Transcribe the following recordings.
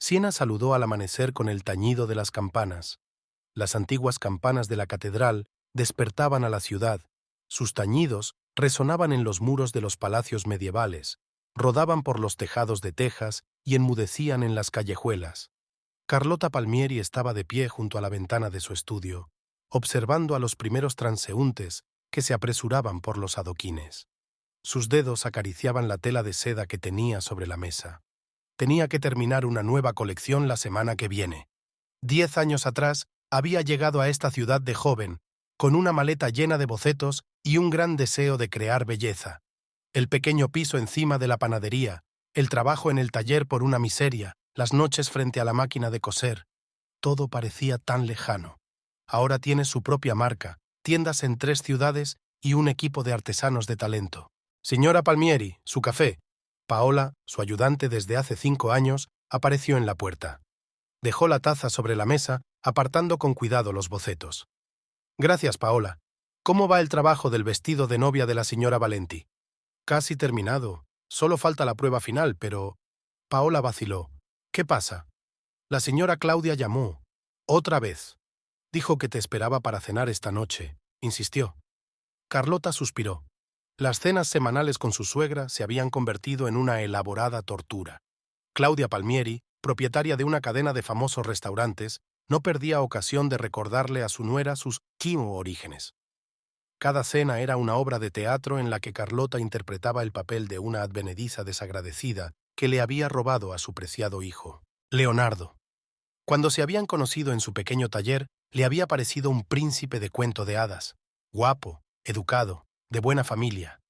Siena saludó al amanecer con el tañido de las campanas. Las antiguas campanas de la catedral despertaban a la ciudad. Sus tañidos resonaban en los muros de los palacios medievales, rodaban por los tejados de tejas y enmudecían en las callejuelas. Carlota Palmieri estaba de pie junto a la ventana de su estudio, observando a los primeros transeúntes que se apresuraban por los adoquines. Sus dedos acariciaban la tela de seda que tenía sobre la mesa. Tenía que terminar una nueva colección la semana que viene. 10 años atrás había llegado a esta ciudad de joven, con una maleta llena de bocetos y un gran deseo de crear belleza. El pequeño piso encima de la panadería, el trabajo en el taller por una miseria, las noches frente a la máquina de coser. Todo parecía tan lejano. Ahora tiene su propia marca, tiendas en 3 ciudades y un equipo de artesanos de talento. Señora Palmieri, su café. Paola, su ayudante desde hace 5 años, apareció en la puerta. Dejó la taza sobre la mesa, apartando con cuidado los bocetos. Gracias, Paola. ¿Cómo va el trabajo del vestido de novia de la señora Valenti? Casi terminado. Solo falta la prueba final, pero... Paola vaciló. ¿Qué pasa? La señora Claudia llamó. Otra vez. Dijo que te esperaba para cenar esta noche. Insistió. Carlota suspiró. Las cenas semanales con su suegra se habían convertido en una elaborada tortura. Claudia Palmieri, propietaria de una cadena de famosos restaurantes, no perdía ocasión de recordarle a su nuera sus orígenes. Cada cena era una obra de teatro en la que Carlota interpretaba el papel de una advenediza desagradecida que le había robado a su preciado hijo, Leonardo. Cuando se habían conocido en su pequeño taller, le había parecido un príncipe de cuento de hadas, guapo, educado, de buena familia.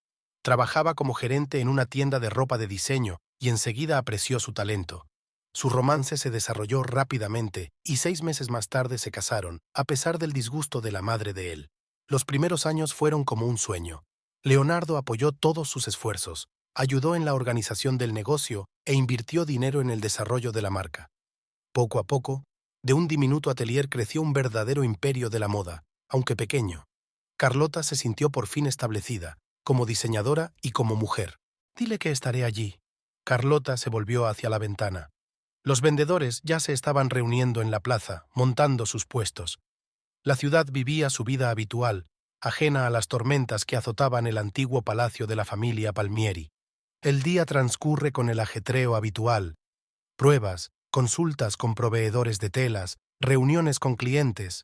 Trabajaba como gerente en una tienda de ropa de diseño y enseguida apreció su talento. Su romance se desarrolló rápidamente y 6 meses más tarde se casaron, a pesar del disgusto de la madre de él. Los primeros años fueron como un sueño. Leonardo apoyó todos sus esfuerzos, ayudó en la organización del negocio e invirtió dinero en el desarrollo de la marca. Poco a poco, de un diminuto atelier creció un verdadero imperio de la moda, aunque pequeño. Carlota se sintió por fin establecida, como diseñadora y como mujer. Dile que estaré allí. Carlota se volvió hacia la ventana. Los vendedores ya se estaban reuniendo en la plaza, montando sus puestos. La ciudad vivía su vida habitual, ajena a las tormentas que azotaban el antiguo palacio de la familia Palmieri. El día transcurre con el ajetreo habitual. Pruebas, consultas con proveedores de telas, reuniones con clientes.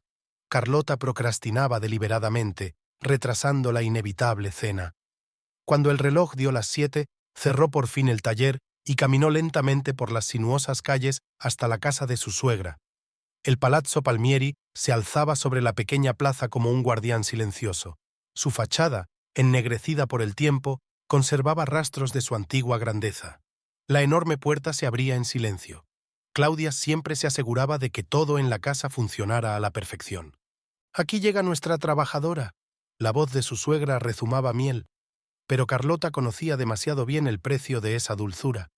Carlota procrastinaba deliberadamente, retrasando la inevitable cena. Cuando el reloj dio las 7, cerró por fin el taller y caminó lentamente por las sinuosas calles hasta la casa de su suegra. El Palazzo Palmieri se alzaba sobre la pequeña plaza como un guardián silencioso. Su fachada, ennegrecida por el tiempo, conservaba rastros de su antigua grandeza. La enorme puerta se abría en silencio. Claudia siempre se aseguraba de que todo en la casa funcionara a la perfección. «Aquí llega nuestra trabajadora». La voz de su suegra rezumaba miel, pero Carlota conocía demasiado bien el precio de esa dulzura.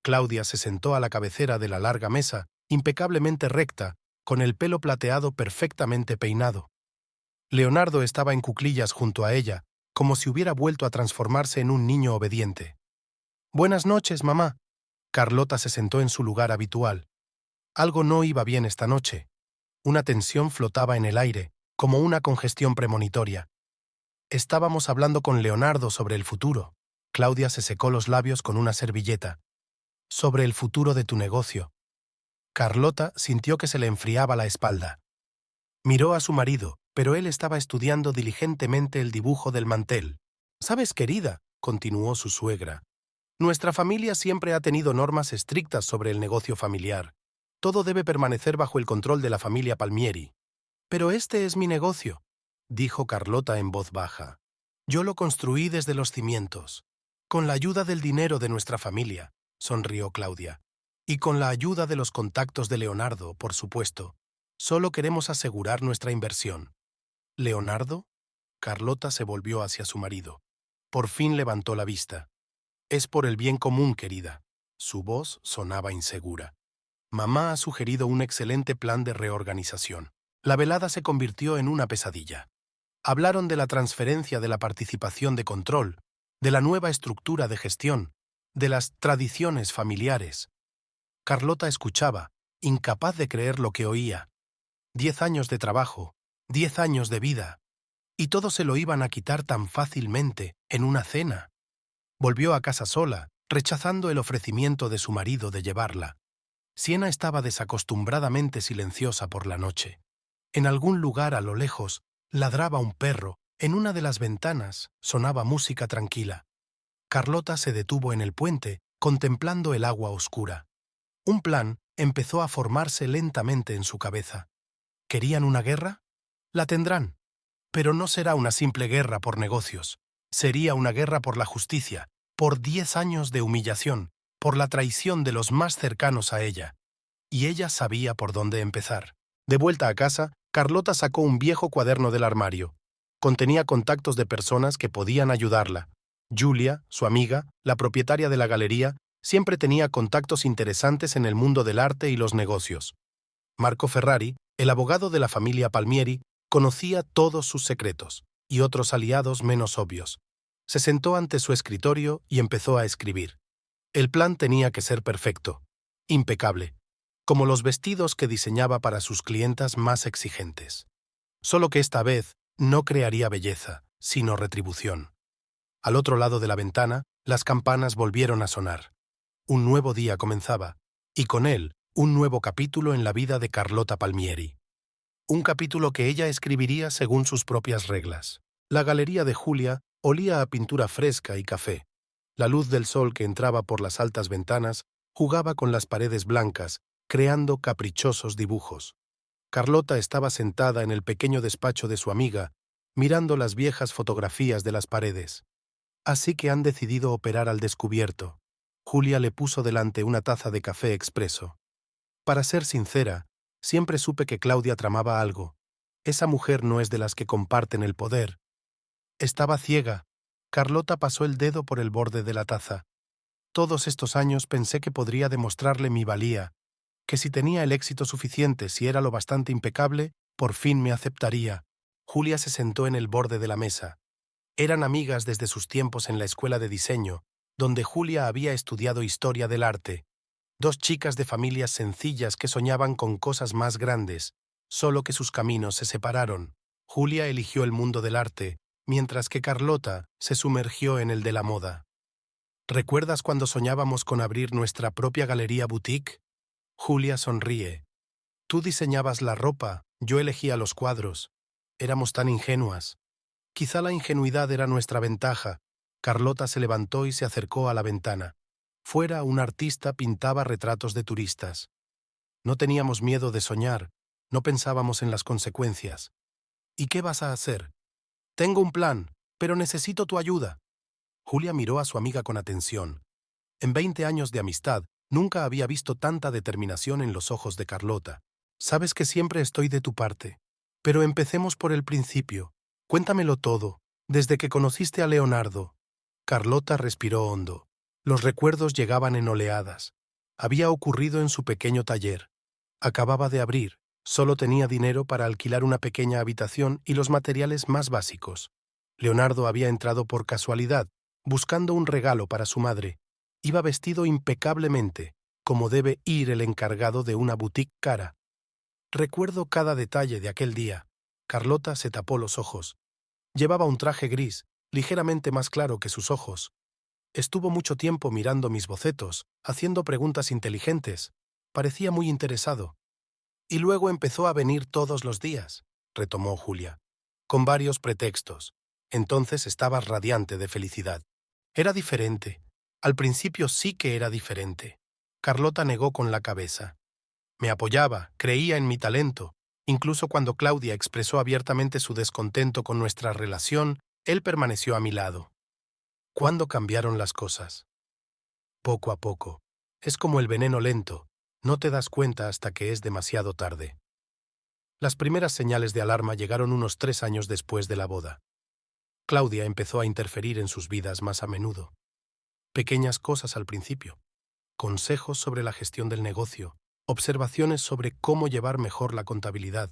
Claudia se sentó a la cabecera de la larga mesa, impecablemente recta, con el pelo plateado perfectamente peinado. Leonardo estaba en cuclillas junto a ella, como si hubiera vuelto a transformarse en un niño obediente. «Buenas noches, mamá». Carlota se sentó en su lugar habitual. Algo no iba bien esta noche. Una tensión flotaba en el aire, como una congestión premonitoria. Estábamos hablando con Leonardo sobre el futuro. Claudia se secó los labios con una servilleta. Sobre el futuro de tu negocio. Carlota sintió que se le enfriaba la espalda. Miró a su marido, pero él estaba estudiando diligentemente el dibujo del mantel. «Sabes, querida», continuó su suegra, «nuestra familia siempre ha tenido normas estrictas sobre el negocio familiar. Todo debe permanecer bajo el control de la familia Palmieri. Pero este es mi negocio», dijo Carlota en voz baja. «Yo lo construí desde los cimientos. Con la ayuda del dinero de nuestra familia», sonrió Claudia. «Y con la ayuda de los contactos de Leonardo, por supuesto. Solo queremos asegurar nuestra inversión». «¿Leonardo?» Carlota se volvió hacia su marido. Por fin levantó la vista. «Es por el bien común, querida». Su voz sonaba insegura. «Mamá ha sugerido un excelente plan de reorganización». La velada se convirtió en una pesadilla. Hablaron de la transferencia de la participación de control, de la nueva estructura de gestión, de las tradiciones familiares. Carlota escuchaba, incapaz de creer lo que oía. 10 años de trabajo, 10 años de vida, y todo se lo iban a quitar tan fácilmente, en una cena. Volvió a casa sola, rechazando el ofrecimiento de su marido de llevarla. Siena estaba desacostumbradamente silenciosa por la noche. En algún lugar a lo lejos, ladraba un perro, en una de las ventanas sonaba música tranquila. Carlota se detuvo en el puente, contemplando el agua oscura. Un plan empezó a formarse lentamente en su cabeza. ¿Querían una guerra? La tendrán. Pero no será una simple guerra por negocios. Sería una guerra por la justicia, por 10 años de humillación, por la traición de los más cercanos a ella. Y ella sabía por dónde empezar. De vuelta a casa, Carlota sacó un viejo cuaderno del armario. Contenía contactos de personas que podían ayudarla. Julia, su amiga, la propietaria de la galería, siempre tenía contactos interesantes en el mundo del arte y los negocios. Marco Ferrari, el abogado de la familia Palmieri, conocía todos sus secretos, y otros aliados menos obvios. Se sentó ante su escritorio y empezó a escribir. El plan tenía que ser perfecto, impecable, como los vestidos que diseñaba para sus clientas más exigentes. Solo que esta vez no crearía belleza, sino retribución. Al otro lado de la ventana, las campanas volvieron a sonar. Un nuevo día comenzaba, y con él, un nuevo capítulo en la vida de Carlota Palmieri. Un capítulo que ella escribiría según sus propias reglas. La galería de Julia olía a pintura fresca y café. La luz del sol que entraba por las altas ventanas jugaba con las paredes blancas, creando caprichosos dibujos. Carlota estaba sentada en el pequeño despacho de su amiga, mirando las viejas fotografías de las paredes. Así que han decidido operar al descubierto. Julia le puso delante una taza de café expreso. Para ser sincera, siempre supe que Claudia tramaba algo. Esa mujer no es de las que comparten el poder. Estaba ciega. Carlota pasó el dedo por el borde de la taza. Todos estos años pensé que podría demostrarle mi valía, que si tenía el éxito suficiente, si era lo bastante impecable, por fin me aceptaría. Julia se sentó en el borde de la mesa. Eran amigas desde sus tiempos en la escuela de diseño, donde Julia había estudiado historia del arte. Dos chicas de familias sencillas que soñaban con cosas más grandes, solo que sus caminos se separaron. Julia eligió el mundo del arte, mientras que Carlota se sumergió en el de la moda. ¿Recuerdas cuando soñábamos con abrir nuestra propia galería boutique? Julia sonríe. Tú diseñabas la ropa, yo elegía los cuadros. Éramos tan ingenuas. Quizá la ingenuidad era nuestra ventaja. Carlota se levantó y se acercó a la ventana. Fuera, un artista pintaba retratos de turistas. No teníamos miedo de soñar, no pensábamos en las consecuencias. ¿Y qué vas a hacer? Tengo un plan, pero necesito tu ayuda. Julia miró a su amiga con atención. En 20 años de amistad, nunca había visto tanta determinación en los ojos de Carlota. Sabes que siempre estoy de tu parte. Pero empecemos por el principio. Cuéntamelo todo, desde que conociste a Leonardo. Carlota respiró hondo. Los recuerdos llegaban en oleadas. Había ocurrido en su pequeño taller. Acababa de abrir. Solo tenía dinero para alquilar una pequeña habitación y los materiales más básicos. Leonardo había entrado por casualidad, buscando un regalo para su madre. Iba vestido impecablemente, como debe ir el encargado de una boutique cara. Recuerdo cada detalle de aquel día. Carlota se tapó los ojos. Llevaba un traje gris, ligeramente más claro que sus ojos. Estuvo mucho tiempo mirando mis bocetos, haciendo preguntas inteligentes. Parecía muy interesado. Y luego empezó a venir todos los días, retomó Julia, con varios pretextos. Entonces estaba radiante de felicidad. Era diferente. Al principio sí que era diferente. Carlota negó con la cabeza. Me apoyaba, creía en mi talento. Incluso cuando Claudia expresó abiertamente su descontento con nuestra relación, él permaneció a mi lado. ¿Cuándo cambiaron las cosas? Poco a poco. Es como el veneno lento. No te das cuenta hasta que es demasiado tarde. Las primeras señales de alarma llegaron unos 3 años después de la boda. Claudia empezó a interferir en sus vidas más a menudo. Pequeñas cosas al principio. Consejos sobre la gestión del negocio. Observaciones sobre cómo llevar mejor la contabilidad.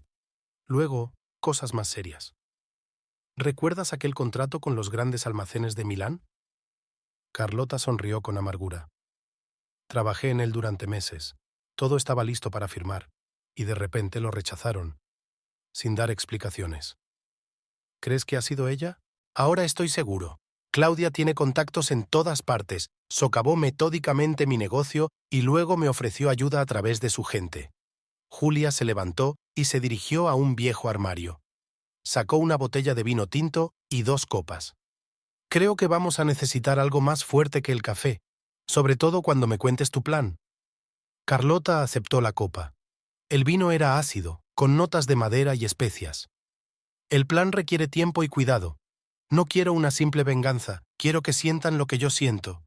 Luego, cosas más serias. ¿Recuerdas aquel contrato con los grandes almacenes de Milán? Carlota sonrió con amargura. Trabajé en él durante meses. Todo estaba listo para firmar, y de repente lo rechazaron, sin dar explicaciones. ¿Crees que ha sido ella? Ahora estoy seguro. Claudia tiene contactos en todas partes, socavó metódicamente mi negocio y luego me ofreció ayuda a través de su gente. Julia se levantó y se dirigió a un viejo armario. Sacó una botella de vino tinto y 2 copas. Creo que vamos a necesitar algo más fuerte que el café, sobre todo cuando me cuentes tu plan. Carlota aceptó la copa. El vino era ácido, con notas de madera y especias. El plan requiere tiempo y cuidado. No quiero una simple venganza, quiero que sientan lo que yo siento.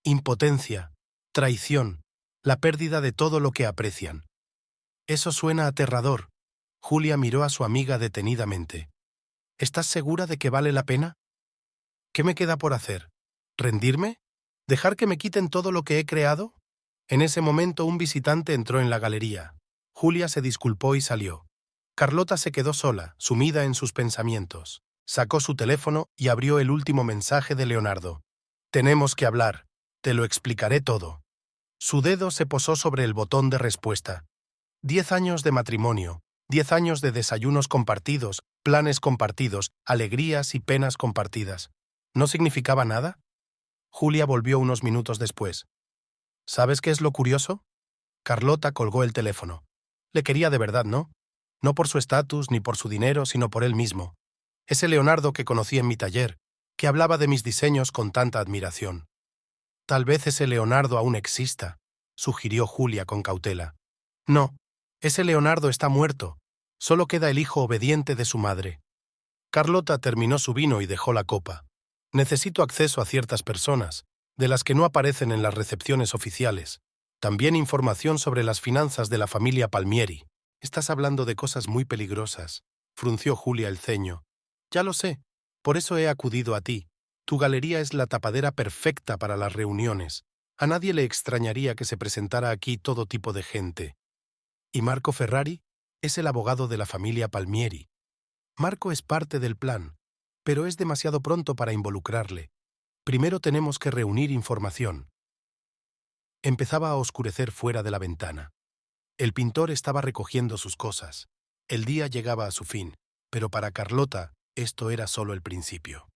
Impotencia, traición, la pérdida de todo lo que aprecian. Eso suena aterrador. Julia miró a su amiga detenidamente. ¿Estás segura de que vale la pena? ¿Qué me queda por hacer? ¿Rendirme? ¿Dejar que me quiten todo lo que he creado? En ese momento un visitante entró en la galería. Julia se disculpó y salió. Carlota se quedó sola, sumida en sus pensamientos. Sacó su teléfono y abrió el último mensaje de Leonardo. Tenemos que hablar. Te lo explicaré todo. Su dedo se posó sobre el botón de respuesta. 10 años de matrimonio, 10 años de desayunos compartidos, planes compartidos, alegrías y penas compartidas. ¿No significaba nada? Julia volvió unos minutos después. ¿Sabes qué es lo curioso? Carlota colgó el teléfono. Le quería de verdad, ¿no? No por su estatus ni por su dinero, sino por él mismo. Ese Leonardo que conocí en mi taller, que hablaba de mis diseños con tanta admiración. Tal vez ese Leonardo aún exista, sugirió Julia con cautela. No, ese Leonardo está muerto. Solo queda el hijo obediente de su madre. Carlota terminó su vino y dejó la copa. Necesito acceso a ciertas personas, de las que no aparecen en las recepciones oficiales. También información sobre las finanzas de la familia Palmieri. Estás hablando de cosas muy peligrosas, frunció Julia el ceño. Ya lo sé, por eso he acudido a ti. Tu galería es la tapadera perfecta para las reuniones. A nadie le extrañaría que se presentara aquí todo tipo de gente. ¿Y Marco Ferrari? Es el abogado de la familia Palmieri. Marco es parte del plan, pero es demasiado pronto para involucrarle. Primero tenemos que reunir información. Empezaba a oscurecer fuera de la ventana. El pintor estaba recogiendo sus cosas. El día llegaba a su fin, pero para Carlota esto era solo el principio.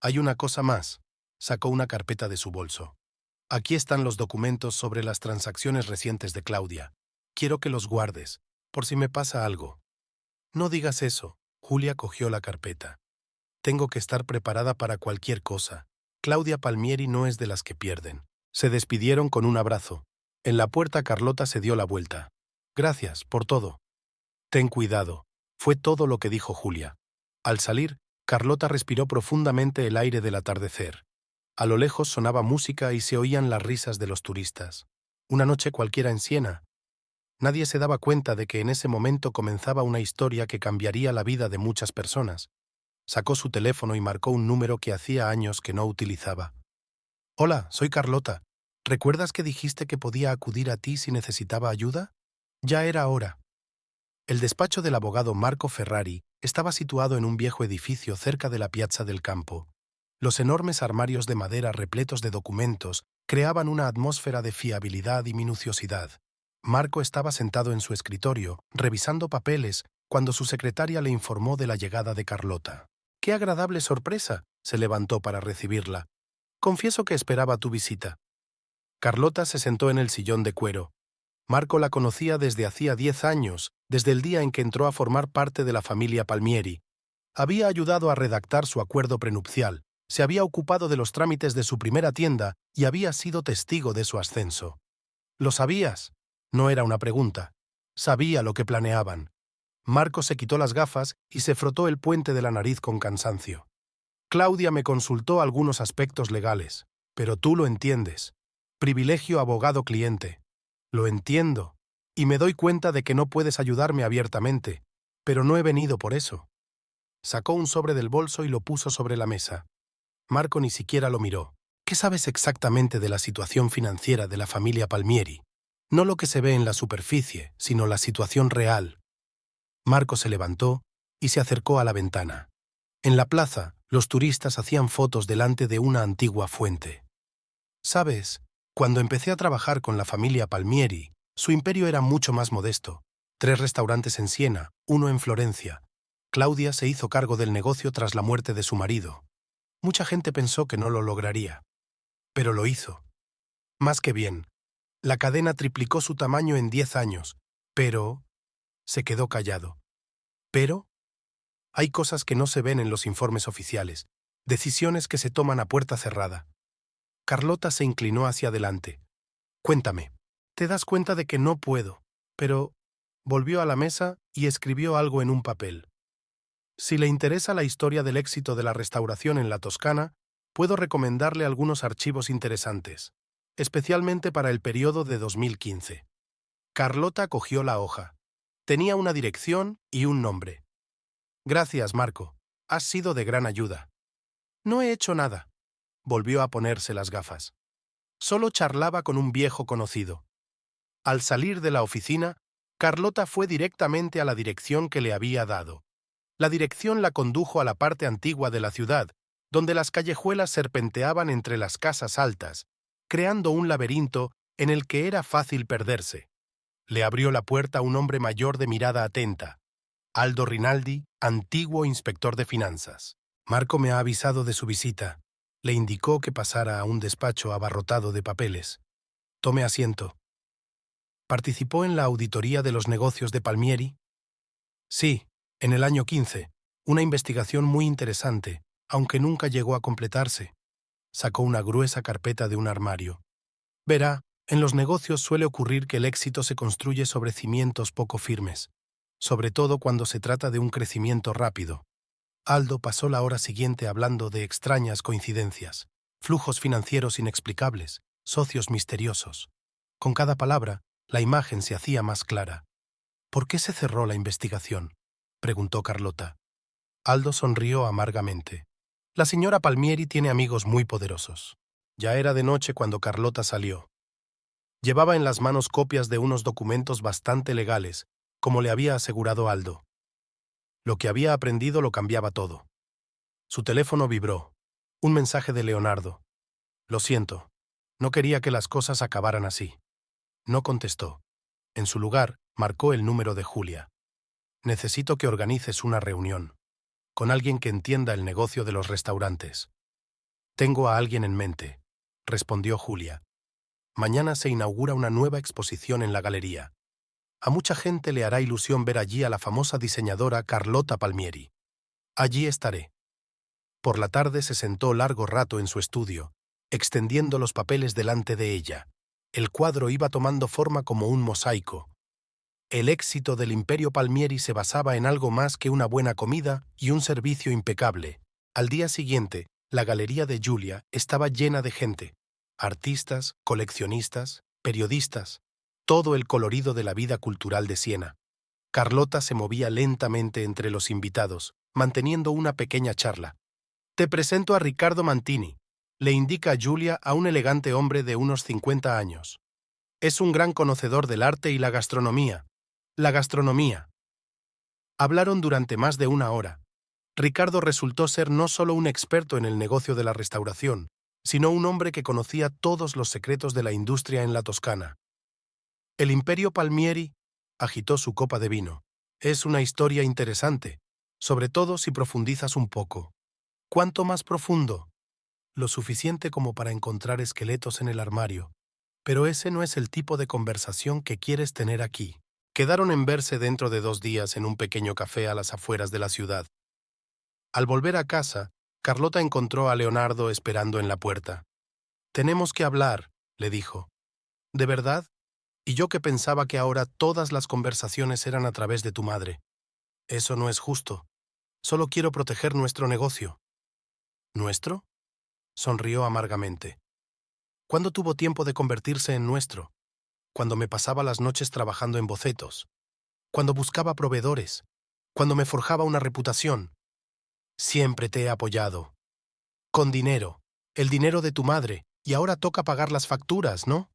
Hay una cosa más. Sacó una carpeta de su bolso. Aquí están los documentos sobre las transacciones recientes de Claudia. Quiero que los guardes, por si me pasa algo. No digas eso. Julia cogió la carpeta. Tengo que estar preparada para cualquier cosa. Claudia Palmieri no es de las que pierden. Se despidieron con un abrazo. En la puerta Carlota se dio la vuelta. Gracias por todo. Ten cuidado. Fue todo lo que dijo Julia. Al salir, Carlota respiró profundamente el aire del atardecer. A lo lejos sonaba música y se oían las risas de los turistas. Una noche cualquiera en Siena. Nadie se daba cuenta de que en ese momento comenzaba una historia que cambiaría la vida de muchas personas. Sacó su teléfono y marcó un número que hacía años que no utilizaba. Hola, soy Carlota. ¿Recuerdas que dijiste que podía acudir a ti si necesitaba ayuda? Ya era hora. El despacho del abogado Marco Ferrari estaba situado en un viejo edificio cerca de la Piazza del Campo. Los enormes armarios de madera repletos de documentos creaban una atmósfera de fiabilidad y minuciosidad. Marco estaba sentado en su escritorio, revisando papeles, cuando su secretaria le informó de la llegada de Carlota. ¡Qué agradable sorpresa! Se levantó para recibirla. Confieso que esperaba tu visita. Carlota se sentó en el sillón de cuero. Marco la conocía desde hacía 10 años, desde el día en que entró a formar parte de la familia Palmieri. Había ayudado a redactar su acuerdo prenupcial, se había ocupado de los trámites de su primera tienda y había sido testigo de su ascenso. ¿Lo sabías? No era una pregunta. Sabía lo que planeaban. Marco se quitó las gafas y se frotó el puente de la nariz con cansancio. Claudia me consultó algunos aspectos legales, pero tú lo entiendes. Privilegio abogado-cliente. Lo entiendo, y me doy cuenta de que no puedes ayudarme abiertamente, pero no he venido por eso. Sacó un sobre del bolso y lo puso sobre la mesa. Marco ni siquiera lo miró. ¿Qué sabes exactamente de la situación financiera de la familia Palmieri? No lo que se ve en la superficie, sino la situación real. Marco se levantó y se acercó a la ventana. En la plaza, los turistas hacían fotos delante de una antigua fuente. ¿Sabes? Cuando empecé a trabajar con la familia Palmieri, Su imperio era mucho más modesto. 3 restaurantes en Siena, 1 en Florencia. Claudia se hizo cargo del negocio tras la muerte de su marido. Mucha gente pensó que no lo lograría. Pero lo hizo. Más que bien. La cadena triplicó su tamaño en 10 años. Pero... Se quedó callado. ¿Pero? Hay cosas que no se ven en los informes oficiales. Decisiones que se toman a puerta cerrada. Carlota se inclinó hacia adelante. Cuéntame. Te das cuenta de que no puedo. Pero... Volvió a la mesa y escribió algo en un papel. Si le interesa la historia del éxito de la restauración en la Toscana, puedo recomendarle algunos archivos interesantes, especialmente para el periodo de 2015. Carlota cogió la hoja. Tenía una dirección y un nombre. Gracias, Marco. Has sido de gran ayuda. No he hecho nada. Volvió a ponerse las gafas. Solo charlaba con un viejo conocido. Al salir de la oficina, Carlota fue directamente a la dirección que le había dado. La dirección la condujo a la parte antigua de la ciudad, donde las callejuelas serpenteaban entre las casas altas, creando un laberinto en el que era fácil perderse. Le abrió la puerta un hombre mayor de mirada atenta. Aldo Rinaldi, antiguo inspector de finanzas. Marco me ha avisado de su visita. Le indicó que pasara a un despacho abarrotado de papeles. Tome asiento. ¿Participó en la auditoría de los negocios de Palmieri? Sí, en el año 15. Una investigación muy interesante, aunque nunca llegó a completarse. Sacó una gruesa carpeta de un armario. Verá, en los negocios suele ocurrir que el éxito se construye sobre cimientos poco firmes, sobre todo cuando se trata de un crecimiento rápido. Aldo pasó la hora siguiente hablando de extrañas coincidencias, flujos financieros inexplicables, socios misteriosos. Con cada palabra, la imagen se hacía más clara. ¿Por qué se cerró la investigación?, preguntó Carlota. Aldo sonrió amargamente. La señora Palmieri tiene amigos muy poderosos. Ya era de noche cuando Carlota salió. Llevaba en las manos copias de unos documentos bastante legales, como le había asegurado Aldo. Lo que había aprendido lo cambiaba todo. Su teléfono vibró. Un mensaje de Leonardo. Lo siento. No quería que las cosas acabaran así. No contestó. En su lugar, marcó el número de Julia. Necesito que organices una reunión. Con alguien que entienda el negocio de los restaurantes. Tengo a alguien en mente, respondió Julia. Mañana se inaugura una nueva exposición en la galería. A mucha gente le hará ilusión ver allí a la famosa diseñadora Carlota Palmieri. Allí estaré. Por la tarde se sentó largo rato en su estudio, extendiendo los papeles delante de ella. El cuadro iba tomando forma como un mosaico. El éxito del Imperio Palmieri se basaba en algo más que una buena comida y un servicio impecable. Al día siguiente, la galería de Giulia estaba llena de gente. Artistas, coleccionistas, periodistas, todo el colorido de la vida cultural de Siena. Carlota se movía lentamente entre los invitados, manteniendo una pequeña charla. Te presento a Riccardo Mantini, le indica a Giulia a un elegante hombre de unos 50 años. Es un gran conocedor del arte y la gastronomía. La gastronomía. Hablaron durante más de una hora. Ricardo resultó ser no solo un experto en el negocio de la restauración, sino un hombre que conocía todos los secretos de la industria en la Toscana. El Imperio Palmieri agitó su copa de vino. Es una historia interesante, sobre todo si profundizas un poco. ¿Cuánto más profundo? Lo suficiente como para encontrar esqueletos en el armario. Pero ese no es el tipo de conversación que quieres tener aquí. Quedaron en verse dentro de 2 días en un pequeño café a las afueras de la ciudad. Al volver a casa, Carlota encontró a Leonardo esperando en la puerta. «Tenemos que hablar», le dijo. «¿De verdad? Y yo que pensaba que ahora todas las conversaciones eran a través de tu madre. Eso no es justo. Solo quiero proteger nuestro negocio». «¿Nuestro?», sonrió amargamente. «¿Cuándo tuvo tiempo de convertirse en nuestro? Cuando me pasaba las noches trabajando en bocetos. Cuando buscaba proveedores. Cuando me forjaba una reputación. Siempre te he apoyado. Con dinero. El dinero de tu madre. Y ahora toca pagar las facturas, ¿no?».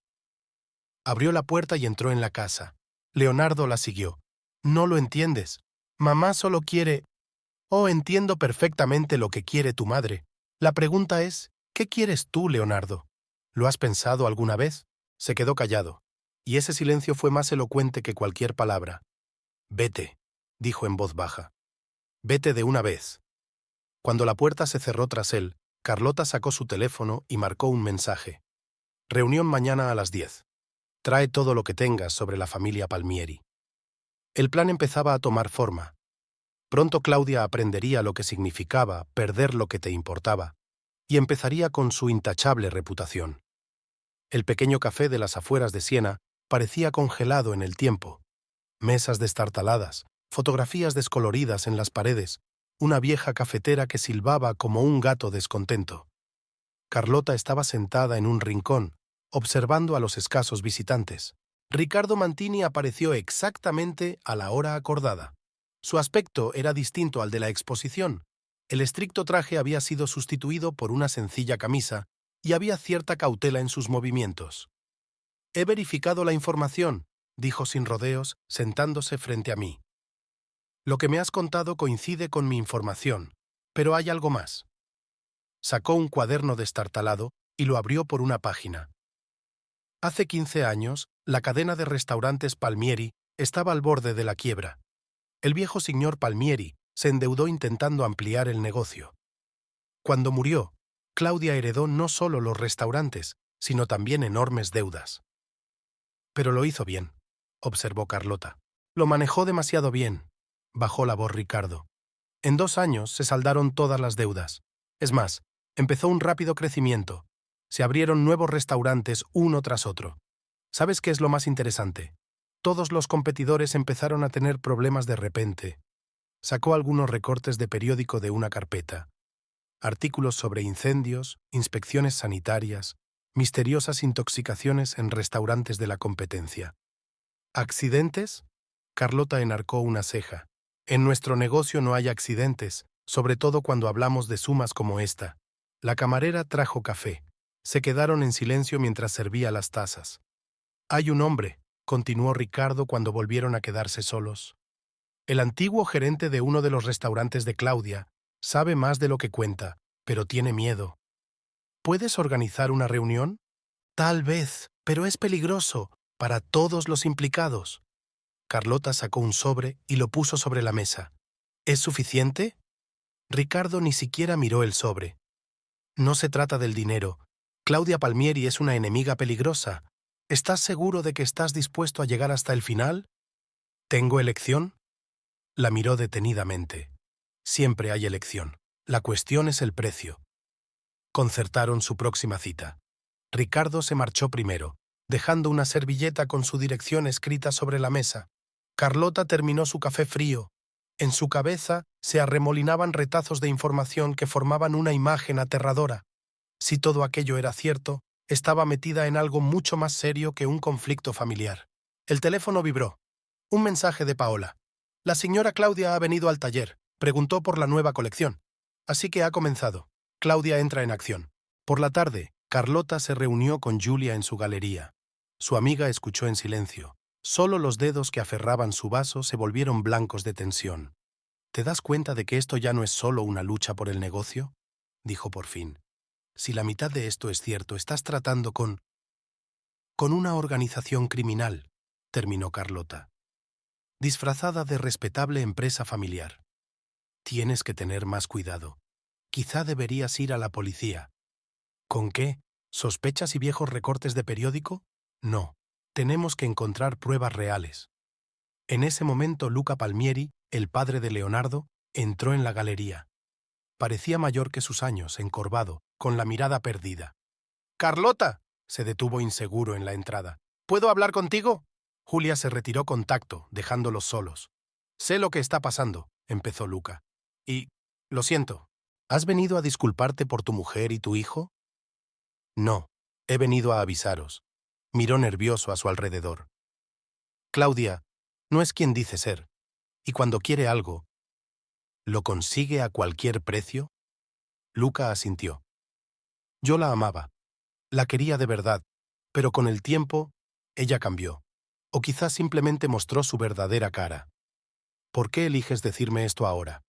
Abrió la puerta y entró en la casa. Leonardo la siguió. «No lo entiendes. Mamá solo quiere...». «Oh, entiendo perfectamente lo que quiere tu madre. La pregunta es, ¿qué quieres tú, Leonardo? ¿Lo has pensado alguna vez?». Se quedó callado. y ese silencio fue más elocuente que cualquier palabra. «Vete», dijo en voz baja. «Vete de una vez». Cuando la puerta se cerró tras él, Carlota sacó su teléfono y marcó un mensaje. «Reunión mañana a las 10. Trae todo lo que tengas sobre la familia Palmieri». El plan empezaba a tomar forma. Pronto Claudia aprendería lo que significaba perder lo que te importaba, y empezaría con su intachable reputación. El pequeño café de las afueras de Siena parecía congelado en el tiempo. Mesas destartaladas, fotografías descoloridas en las paredes, una vieja cafetera que silbaba como un gato descontento. Carlota estaba sentada en un rincón, observando a los escasos visitantes. Riccardo Mantini apareció exactamente a la hora acordada. Su aspecto era distinto al de la exposición. El estricto traje había sido sustituido por una sencilla camisa y había cierta cautela en sus movimientos. «He verificado la información», dijo sin rodeos, sentándose frente a mí. «Lo que me has contado coincide con mi información, pero hay algo más». Sacó un cuaderno destartalado y lo abrió por una página. Hace 15 años, la cadena de restaurantes Palmieri estaba al borde de la quiebra. El viejo señor Palmieri se endeudó intentando ampliar el negocio. Cuando murió, Claudia heredó no solo los restaurantes, sino también enormes deudas. «Pero lo hizo bien», observó Carlota. «Lo manejó demasiado bien», bajó la voz Riccardo. «En 2 años se saldaron todas las deudas. Es más, empezó un rápido crecimiento. Se abrieron nuevos restaurantes uno tras otro. ¿Sabes qué es lo más interesante? Todos los competidores empezaron a tener problemas de repente». Sacó algunos recortes de periódico de una carpeta. Artículos sobre incendios, inspecciones sanitarias, misteriosas intoxicaciones en restaurantes de la competencia. ¿Accidentes? Carlota enarcó una ceja. En nuestro negocio no hay accidentes, sobre todo cuando hablamos de sumas como esta. La camarera trajo café. Se quedaron en silencio mientras servía las tazas. «Hay un hombre», continuó Riccardo cuando volvieron a quedarse solos. «El antiguo gerente de uno de los restaurantes de Claudia sabe más de lo que cuenta, pero tiene miedo. ¿Puedes organizar una reunión? Tal vez, pero es peligroso para todos los implicados». Carlota sacó un sobre y lo puso sobre la mesa. «¿Es suficiente?» Riccardo ni siquiera miró el sobre. «No se trata del dinero. Claudia Palmieri es una enemiga peligrosa. ¿Estás seguro de que estás dispuesto a llegar hasta el final?» «¿Tengo elección?» La miró detenidamente. «Siempre hay elección. La cuestión es el precio». Concertaron su próxima cita. Riccardo se marchó primero, dejando una servilleta con su dirección escrita sobre la mesa. Carlota terminó su café frío. En su cabeza se arremolinaban retazos de información que formaban una imagen aterradora. Si todo aquello era cierto, estaba metida en algo mucho más serio que un conflicto familiar. El teléfono vibró. Un mensaje de Paola. «La señora Claudia ha venido al taller. Preguntó por la nueva colección. Así que ha comenzado. Claudia entra en acción». Por la tarde, Carlota se reunió con Julia en su galería. Su amiga escuchó en silencio. Solo los dedos que aferraban su vaso se volvieron blancos de tensión. «¿Te das cuenta de que esto ya no es solo una lucha por el negocio?», dijo por fin. «Si la mitad de esto es cierto, estás tratando con una organización criminal», terminó Carlota, «disfrazada de respetable empresa familiar. Tienes que tener más cuidado. Quizá deberías ir a la policía». «¿Con qué? ¿Sospechas y viejos recortes de periódico?» «No. Tenemos que encontrar pruebas reales». En ese momento Luca Palmieri, el padre de Leonardo, entró en la galería. Parecía mayor que sus años, encorvado, con la mirada perdida. «¡Carlota!», se detuvo inseguro en la entrada. «¿Puedo hablar contigo?». Julia se retiró con tacto, dejándolos solos. «Sé lo que está pasando», empezó Luca. «Y, lo siento, ¿has venido a disculparte por tu mujer y tu hijo?» «No, he venido a avisaros». Miró nervioso a su alrededor. «Claudia no es quien dice ser, y cuando quiere algo, ¿lo consigue a cualquier precio?». Luca asintió. «Yo la amaba, la quería de verdad, pero con el tiempo ella cambió, o quizás simplemente mostró su verdadera cara». «¿Por qué eliges decirme esto ahora?».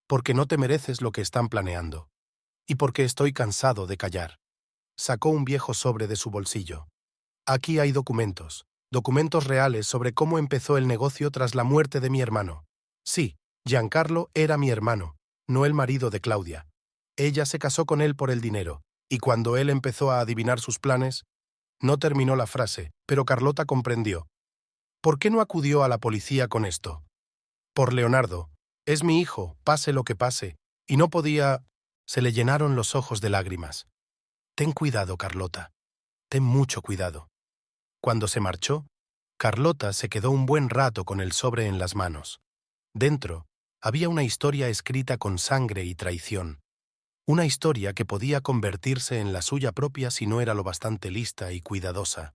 «Porque no te mereces lo que están planeando, y porque estoy cansado de callar». Sacó un viejo sobre de su bolsillo. «Aquí hay documentos. documentos reales sobre cómo empezó el negocio tras la muerte de mi hermano. Sí, Giancarlo era mi hermano, no el marido de Claudia. Ella se casó con él por el dinero, y cuando él empezó a adivinar sus planes, no terminó la frase, pero Carlota comprendió. ¿Por qué no acudió a la policía con esto? Por Leonardo. Es mi hijo, pase lo que pase, y no podía... Se le llenaron los ojos de lágrimas. Ten cuidado, Carlota. Ten mucho cuidado. Cuando se marchó, Carlota se quedó un buen rato con el sobre en las manos. Dentro había una historia escrita con sangre y traición. Una historia que podía convertirse en la suya propia si no era lo bastante lista y cuidadosa.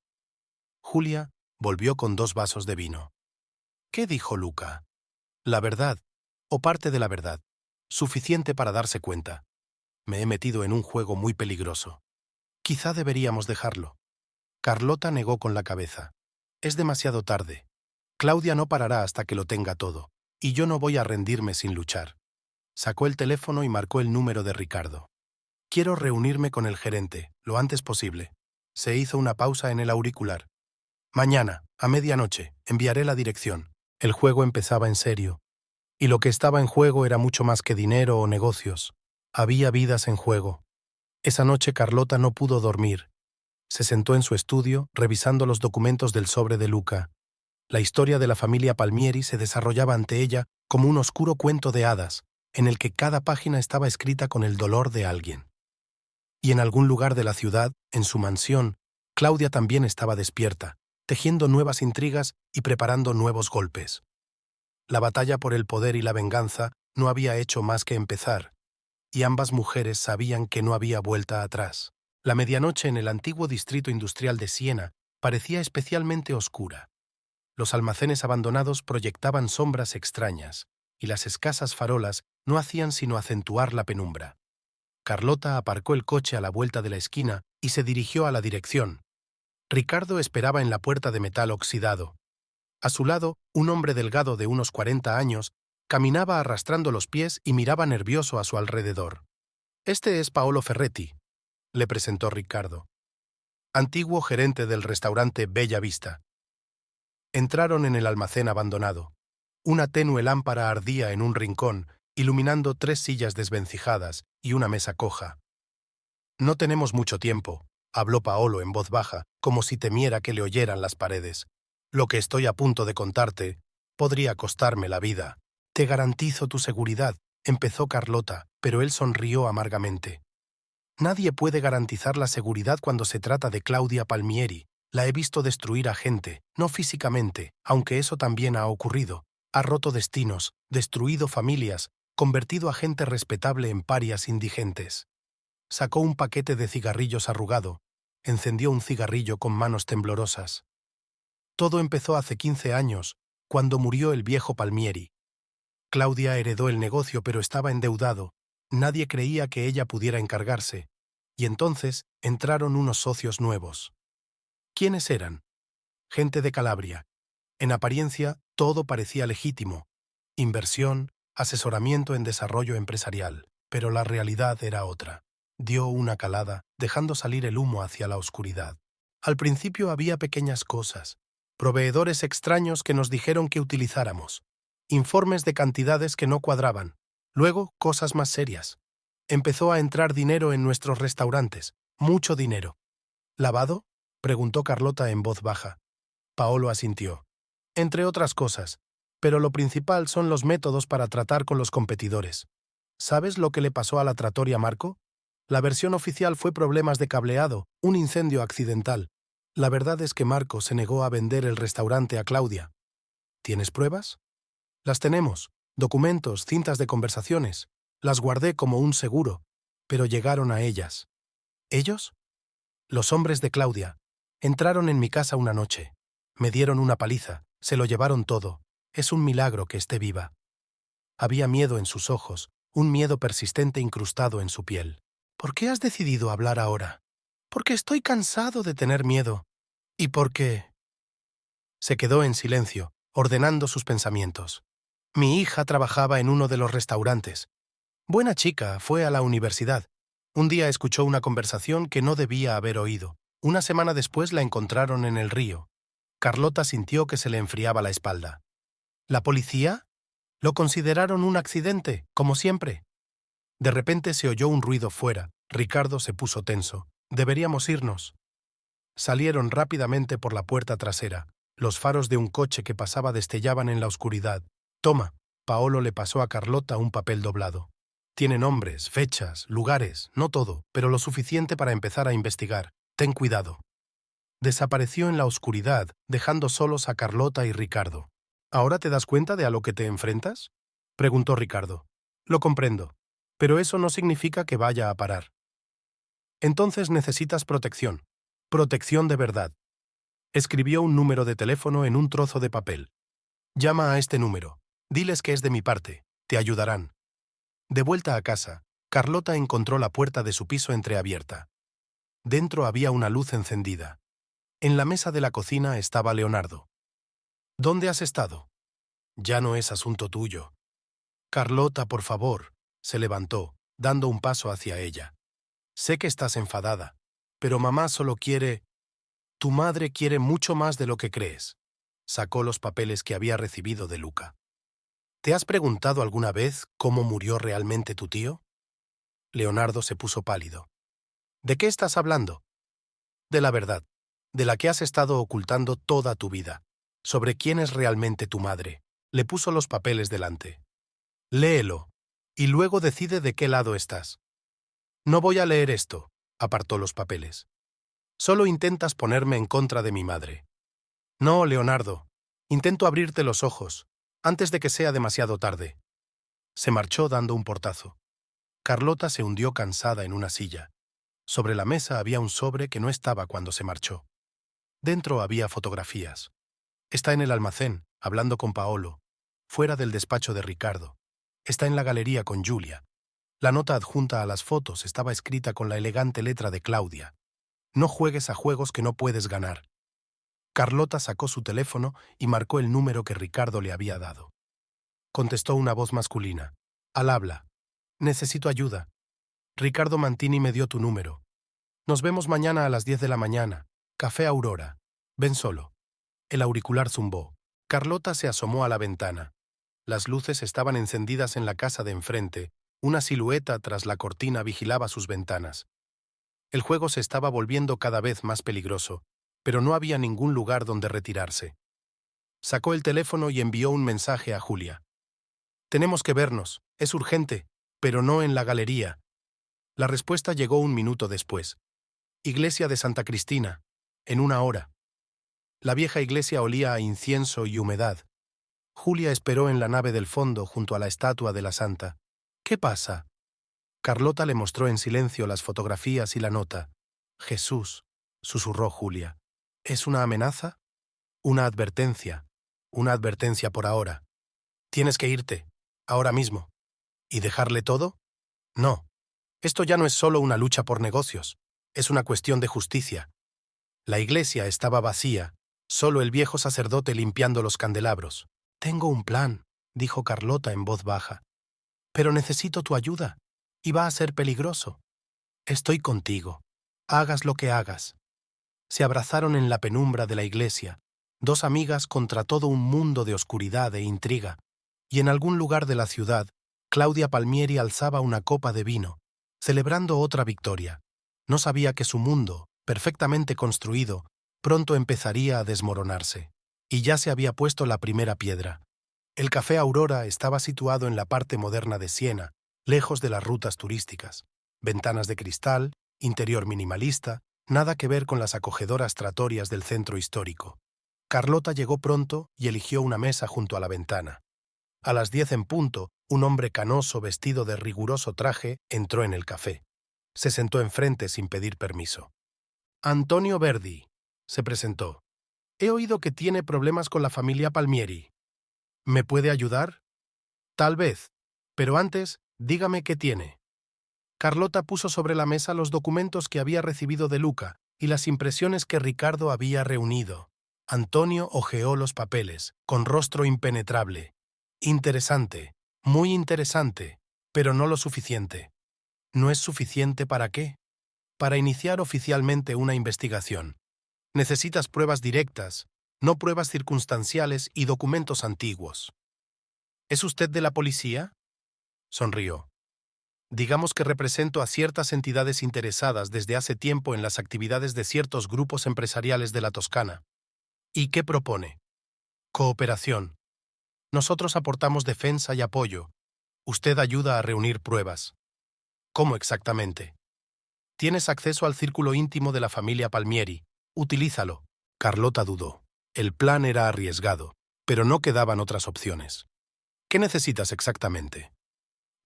Julia volvió con 2 vasos de vino. ¿Qué dijo Luca? La verdad, o parte de la verdad, suficiente para darse cuenta. Me he metido en un juego muy peligroso. Quizá deberíamos dejarlo. Carlota negó con la cabeza. Es demasiado tarde. Claudia no parará hasta que lo tenga todo, y yo no voy a rendirme sin luchar. Sacó el teléfono y marcó el número de Ricardo. Quiero reunirme con el gerente, lo antes posible. Se hizo una pausa en el auricular. Mañana, a medianoche, enviaré la dirección. El juego empezaba en serio. Y lo que estaba en juego era mucho más que dinero o negocios. Había vidas en juego. Esa noche Carlota no pudo dormir. Se sentó en su estudio, revisando los documentos del sobre de Luca. La historia de la familia Palmieri se desarrollaba ante ella como un oscuro cuento de hadas, en el que cada página estaba escrita con el dolor de alguien. Y en algún lugar de la ciudad, en su mansión, Claudia también estaba despierta, tejiendo nuevas intrigas y preparando nuevos golpes. La batalla por el poder y la venganza no había hecho más que empezar, y ambas mujeres sabían que no había vuelta atrás. La medianoche en el antiguo distrito industrial de Siena parecía especialmente oscura. Los almacenes abandonados proyectaban sombras extrañas, y las escasas farolas no hacían sino acentuar la penumbra. Carlota aparcó el coche a la vuelta de la esquina y se dirigió a la dirección. Ricardo esperaba en la puerta de metal oxidado. A su lado, un hombre delgado de unos 40 años caminaba arrastrando los pies y miraba nervioso a su alrededor. Este es Paolo Ferretti, le presentó Ricardo, antiguo gerente del restaurante Bella Vista. Entraron en el almacén abandonado. Una tenue lámpara ardía en un rincón, iluminando 3 sillas desvencijadas y una mesa coja. No tenemos mucho tiempo, habló Paolo en voz baja, como si temiera que le oyeran las paredes. Lo que estoy a punto de contarte podría costarme la vida. Te garantizo tu seguridad, empezó Carlota, pero él sonrió amargamente. Nadie puede garantizar la seguridad cuando se trata de Claudia Palmieri. La he visto destruir a gente, no físicamente, aunque eso también ha ocurrido. Ha roto destinos, destruido familias, convertido a gente respetable en parias indigentes. Sacó un paquete de cigarrillos arrugado, encendió un cigarrillo con manos temblorosas. Todo empezó hace 15 años, cuando murió el viejo Palmieri. Claudia heredó el negocio pero estaba endeudado. Nadie creía que ella pudiera encargarse, y entonces entraron unos socios nuevos. ¿Quiénes eran? Gente de Calabria. En apariencia, todo parecía legítimo. Inversión, asesoramiento en desarrollo empresarial. Pero la realidad era otra. Dio una calada, dejando salir el humo hacia la oscuridad. Al principio había pequeñas cosas. Proveedores extraños que nos dijeron que utilizáramos. Informes de cantidades que no cuadraban. Luego, cosas más serias. Empezó a entrar dinero en nuestros restaurantes. Mucho dinero. ¿Lavado? Preguntó Carlota en voz baja. Paolo asintió. Entre otras cosas. Pero lo principal son los métodos para tratar con los competidores. ¿Sabes lo que le pasó a la trattoria Marco? La versión oficial fue problemas de cableado, un incendio accidental. La verdad es que Marco se negó a vender el restaurante a Claudia. ¿Tienes pruebas? Las tenemos. Documentos, cintas de conversaciones. Las guardé como un seguro, pero llegaron a ellas. ¿Ellos? Los hombres de Claudia. Entraron en mi casa una noche. Me dieron una paliza. Se lo llevaron todo. Es un milagro que esté viva. Había miedo en sus ojos, un miedo persistente incrustado en su piel. ¿Por qué has decidido hablar ahora? Porque estoy cansado de tener miedo. ¿Y por qué? Se quedó en silencio, ordenando sus pensamientos. Mi hija trabajaba en uno de los restaurantes. Buena chica, fue a la universidad. Un día escuchó una conversación que no debía haber oído. Una semana después la encontraron en el río. Carlota sintió que se le enfriaba la espalda. ¿La policía? Lo consideraron un accidente, como siempre. De repente se oyó un ruido fuera. Ricardo se puso tenso. Deberíamos irnos. Salieron rápidamente por la puerta trasera. Los faros de un coche que pasaba destellaban en la oscuridad. Toma. Paolo le pasó a Carlota un papel doblado. Tiene nombres, fechas, lugares, no todo, pero lo suficiente para empezar a investigar. Ten cuidado. Desapareció en la oscuridad, dejando solos a Carlota y Ricardo. ¿Ahora te das cuenta de a lo que te enfrentas?, preguntó Ricardo. Lo comprendo, pero eso no significa que vaya a parar. Entonces necesitas protección. Protección de verdad. Escribió un número de teléfono en un trozo de papel. Llama a este número. Diles que es de mi parte. Te ayudarán. De vuelta a casa, Carlota encontró la puerta de su piso entreabierta. Dentro había una luz encendida. En la mesa de la cocina estaba Leonardo. ¿Dónde has estado? Ya no es asunto tuyo. Carlota, por favor. Se levantó, dando un paso hacia ella. Sé que estás enfadada, pero mamá solo quiere... Tu madre quiere mucho más de lo que crees. Sacó los papeles que había recibido de Luca. ¿Te has preguntado alguna vez cómo murió realmente tu tío? Leonardo se puso pálido. ¿De qué estás hablando? De la verdad, de la que has estado ocultando toda tu vida, sobre quién es realmente tu madre. Le puso los papeles delante. Léelo, y luego decide de qué lado estás. No voy a leer esto, apartó los papeles. Solo intentas ponerme en contra de mi madre. No, Leonardo, intento abrirte los ojos, antes de que sea demasiado tarde. Se marchó dando un portazo. Carlota se hundió cansada en una silla. Sobre la mesa había un sobre que no estaba cuando se marchó. Dentro había fotografías. Está en el almacén, hablando con Paolo. Fuera del despacho de Ricardo. Está en la galería con Julia. La nota adjunta a las fotos estaba escrita con la elegante letra de Claudia. No juegues a juegos que no puedes ganar. Carlota sacó su teléfono y marcó el número que Ricardo le había dado. Contestó una voz masculina. Al habla. Necesito ayuda. Ricardo Mantini me dio tu número. Nos vemos mañana a las 10 de la mañana. Café Aurora. Ven solo. El auricular zumbó. Carlota se asomó a la ventana. Las luces estaban encendidas en la casa de enfrente. Una silueta tras la cortina vigilaba sus ventanas. El juego se estaba volviendo cada vez más peligroso, pero no había ningún lugar donde retirarse. Sacó el teléfono y envió un mensaje a Julia. Tenemos que vernos, es urgente, pero no en la galería. La respuesta llegó un minuto después. Iglesia de Santa Cristina, en 1 hora. La vieja iglesia olía a incienso y humedad. Julia esperó en la nave del fondo junto a la estatua de la santa. ¿Qué pasa? Carlota le mostró en silencio las fotografías y la nota. Jesús, susurró Julia. ¿Es una amenaza? Una advertencia. Una advertencia por ahora. Tienes que irte, ahora mismo. ¿Y dejarle todo? No. Esto ya no es solo una lucha por negocios. Es una cuestión de justicia. La iglesia estaba vacía, solo el viejo sacerdote limpiando los candelabros. Tengo un plan, dijo Carlota en voz baja. Pero necesito tu ayuda. Y va a ser peligroso. Estoy contigo. Hagas lo que hagas. Se abrazaron en la penumbra de la iglesia, 2 amigas contra todo un mundo de oscuridad e intriga, y en algún lugar de la ciudad, Claudia Palmieri alzaba una copa de vino, celebrando otra victoria. No sabía que su mundo, perfectamente construido, pronto empezaría a desmoronarse. Y ya se había puesto la primera piedra. El Café Aurora estaba situado en la parte moderna de Siena, lejos de las rutas turísticas. Ventanas de cristal, interior minimalista, nada que ver con las acogedoras tratorias del centro histórico. Carlota llegó pronto y eligió una mesa junto a la ventana. A las 10 en punto, un hombre canoso vestido de riguroso traje entró en el café. Se sentó enfrente sin pedir permiso. Antonio Verdi, se presentó. He oído que tiene problemas con la familia Palmieri. ¿Me puede ayudar? Tal vez, pero antes, dígame qué tiene. Carlota puso sobre la mesa los documentos que había recibido de Luca y las impresiones que Ricardo había reunido. Antonio hojeó los papeles, con rostro impenetrable. Interesante, muy interesante, pero no lo suficiente. ¿No es suficiente para qué? Para iniciar oficialmente una investigación. Necesitas pruebas directas, no pruebas circunstanciales y documentos antiguos. ¿Es usted de la policía? Sonrió. Digamos que represento a ciertas entidades interesadas desde hace tiempo en las actividades de ciertos grupos empresariales de la Toscana. ¿Y qué propone? Cooperación. Nosotros aportamos defensa y apoyo. Usted ayuda a reunir pruebas. ¿Cómo exactamente? Tienes acceso al círculo íntimo de la familia Palmieri. Utilízalo. Carlota dudó. El plan era arriesgado, pero no quedaban otras opciones. ¿Qué necesitas exactamente?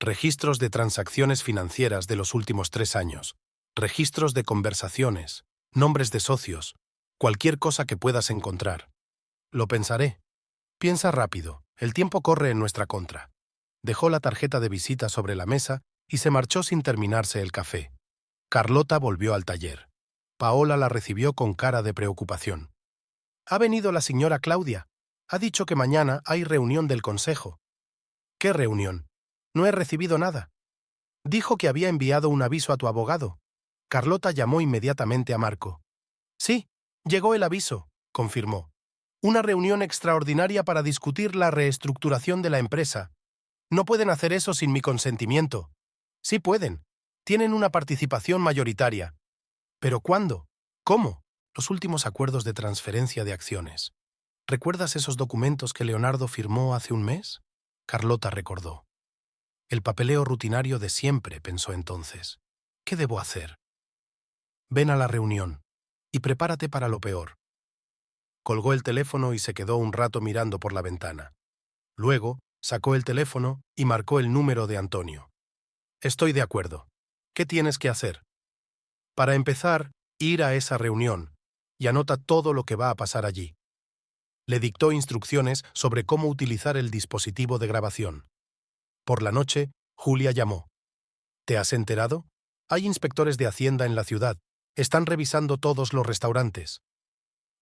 Registros de transacciones financieras de los últimos 3 años, registros de conversaciones, nombres de socios, cualquier cosa que puedas encontrar. Lo pensaré. Piensa rápido, el tiempo corre en nuestra contra. Dejó la tarjeta de visita sobre la mesa y se marchó sin terminarse el café. Carlota volvió al taller. Paola la recibió con cara de preocupación. Ha venido la señora Claudia. Ha dicho que mañana hay reunión del consejo. ¿Qué reunión? No he recibido nada. Dijo que había enviado un aviso a tu abogado. Carlota llamó inmediatamente a Marco. Sí, llegó el aviso, confirmó. Una reunión extraordinaria para discutir la reestructuración de la empresa. No pueden hacer eso sin mi consentimiento. Sí pueden. Tienen una participación mayoritaria. ¿Pero cuándo? ¿Cómo? Los últimos acuerdos de transferencia de acciones. ¿Recuerdas esos documentos que Leonardo firmó hace un mes? Carlota recordó. El papeleo rutinario de siempre, pensó entonces. ¿Qué debo hacer? Ven a la reunión y prepárate para lo peor. Colgó el teléfono y se quedó un rato mirando por la ventana. Luego, sacó el teléfono y marcó el número de Antonio. Estoy de acuerdo. ¿Qué tienes que hacer? Para empezar, ir a esa reunión y anota todo lo que va a pasar allí. Le dictó instrucciones sobre cómo utilizar el dispositivo de grabación. Por la noche, Julia llamó. ¿Te has enterado? Hay inspectores de Hacienda en la ciudad. Están revisando todos los restaurantes.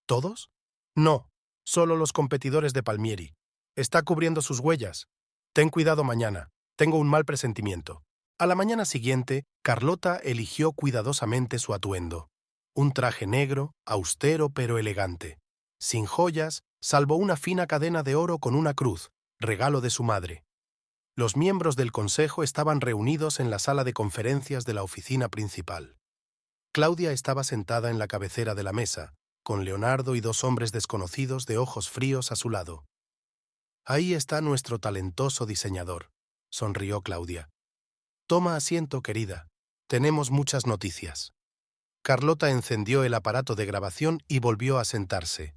¿Todos? No, solo los competidores de Palmieri. Está cubriendo sus huellas. Ten cuidado mañana. Tengo un mal presentimiento. A la mañana siguiente, Carlota eligió cuidadosamente su atuendo. Un traje negro, austero pero elegante. Sin joyas, salvo una fina cadena de oro con una cruz, regalo de su madre. Los miembros del consejo estaban reunidos en la sala de conferencias de la oficina principal. Claudia estaba sentada en la cabecera de la mesa, con Leonardo y 2 hombres desconocidos de ojos fríos a su lado. Ahí está nuestro talentoso diseñador, sonrió Claudia. Toma asiento, querida. Tenemos muchas noticias. Carlota encendió el aparato de grabación y volvió a sentarse.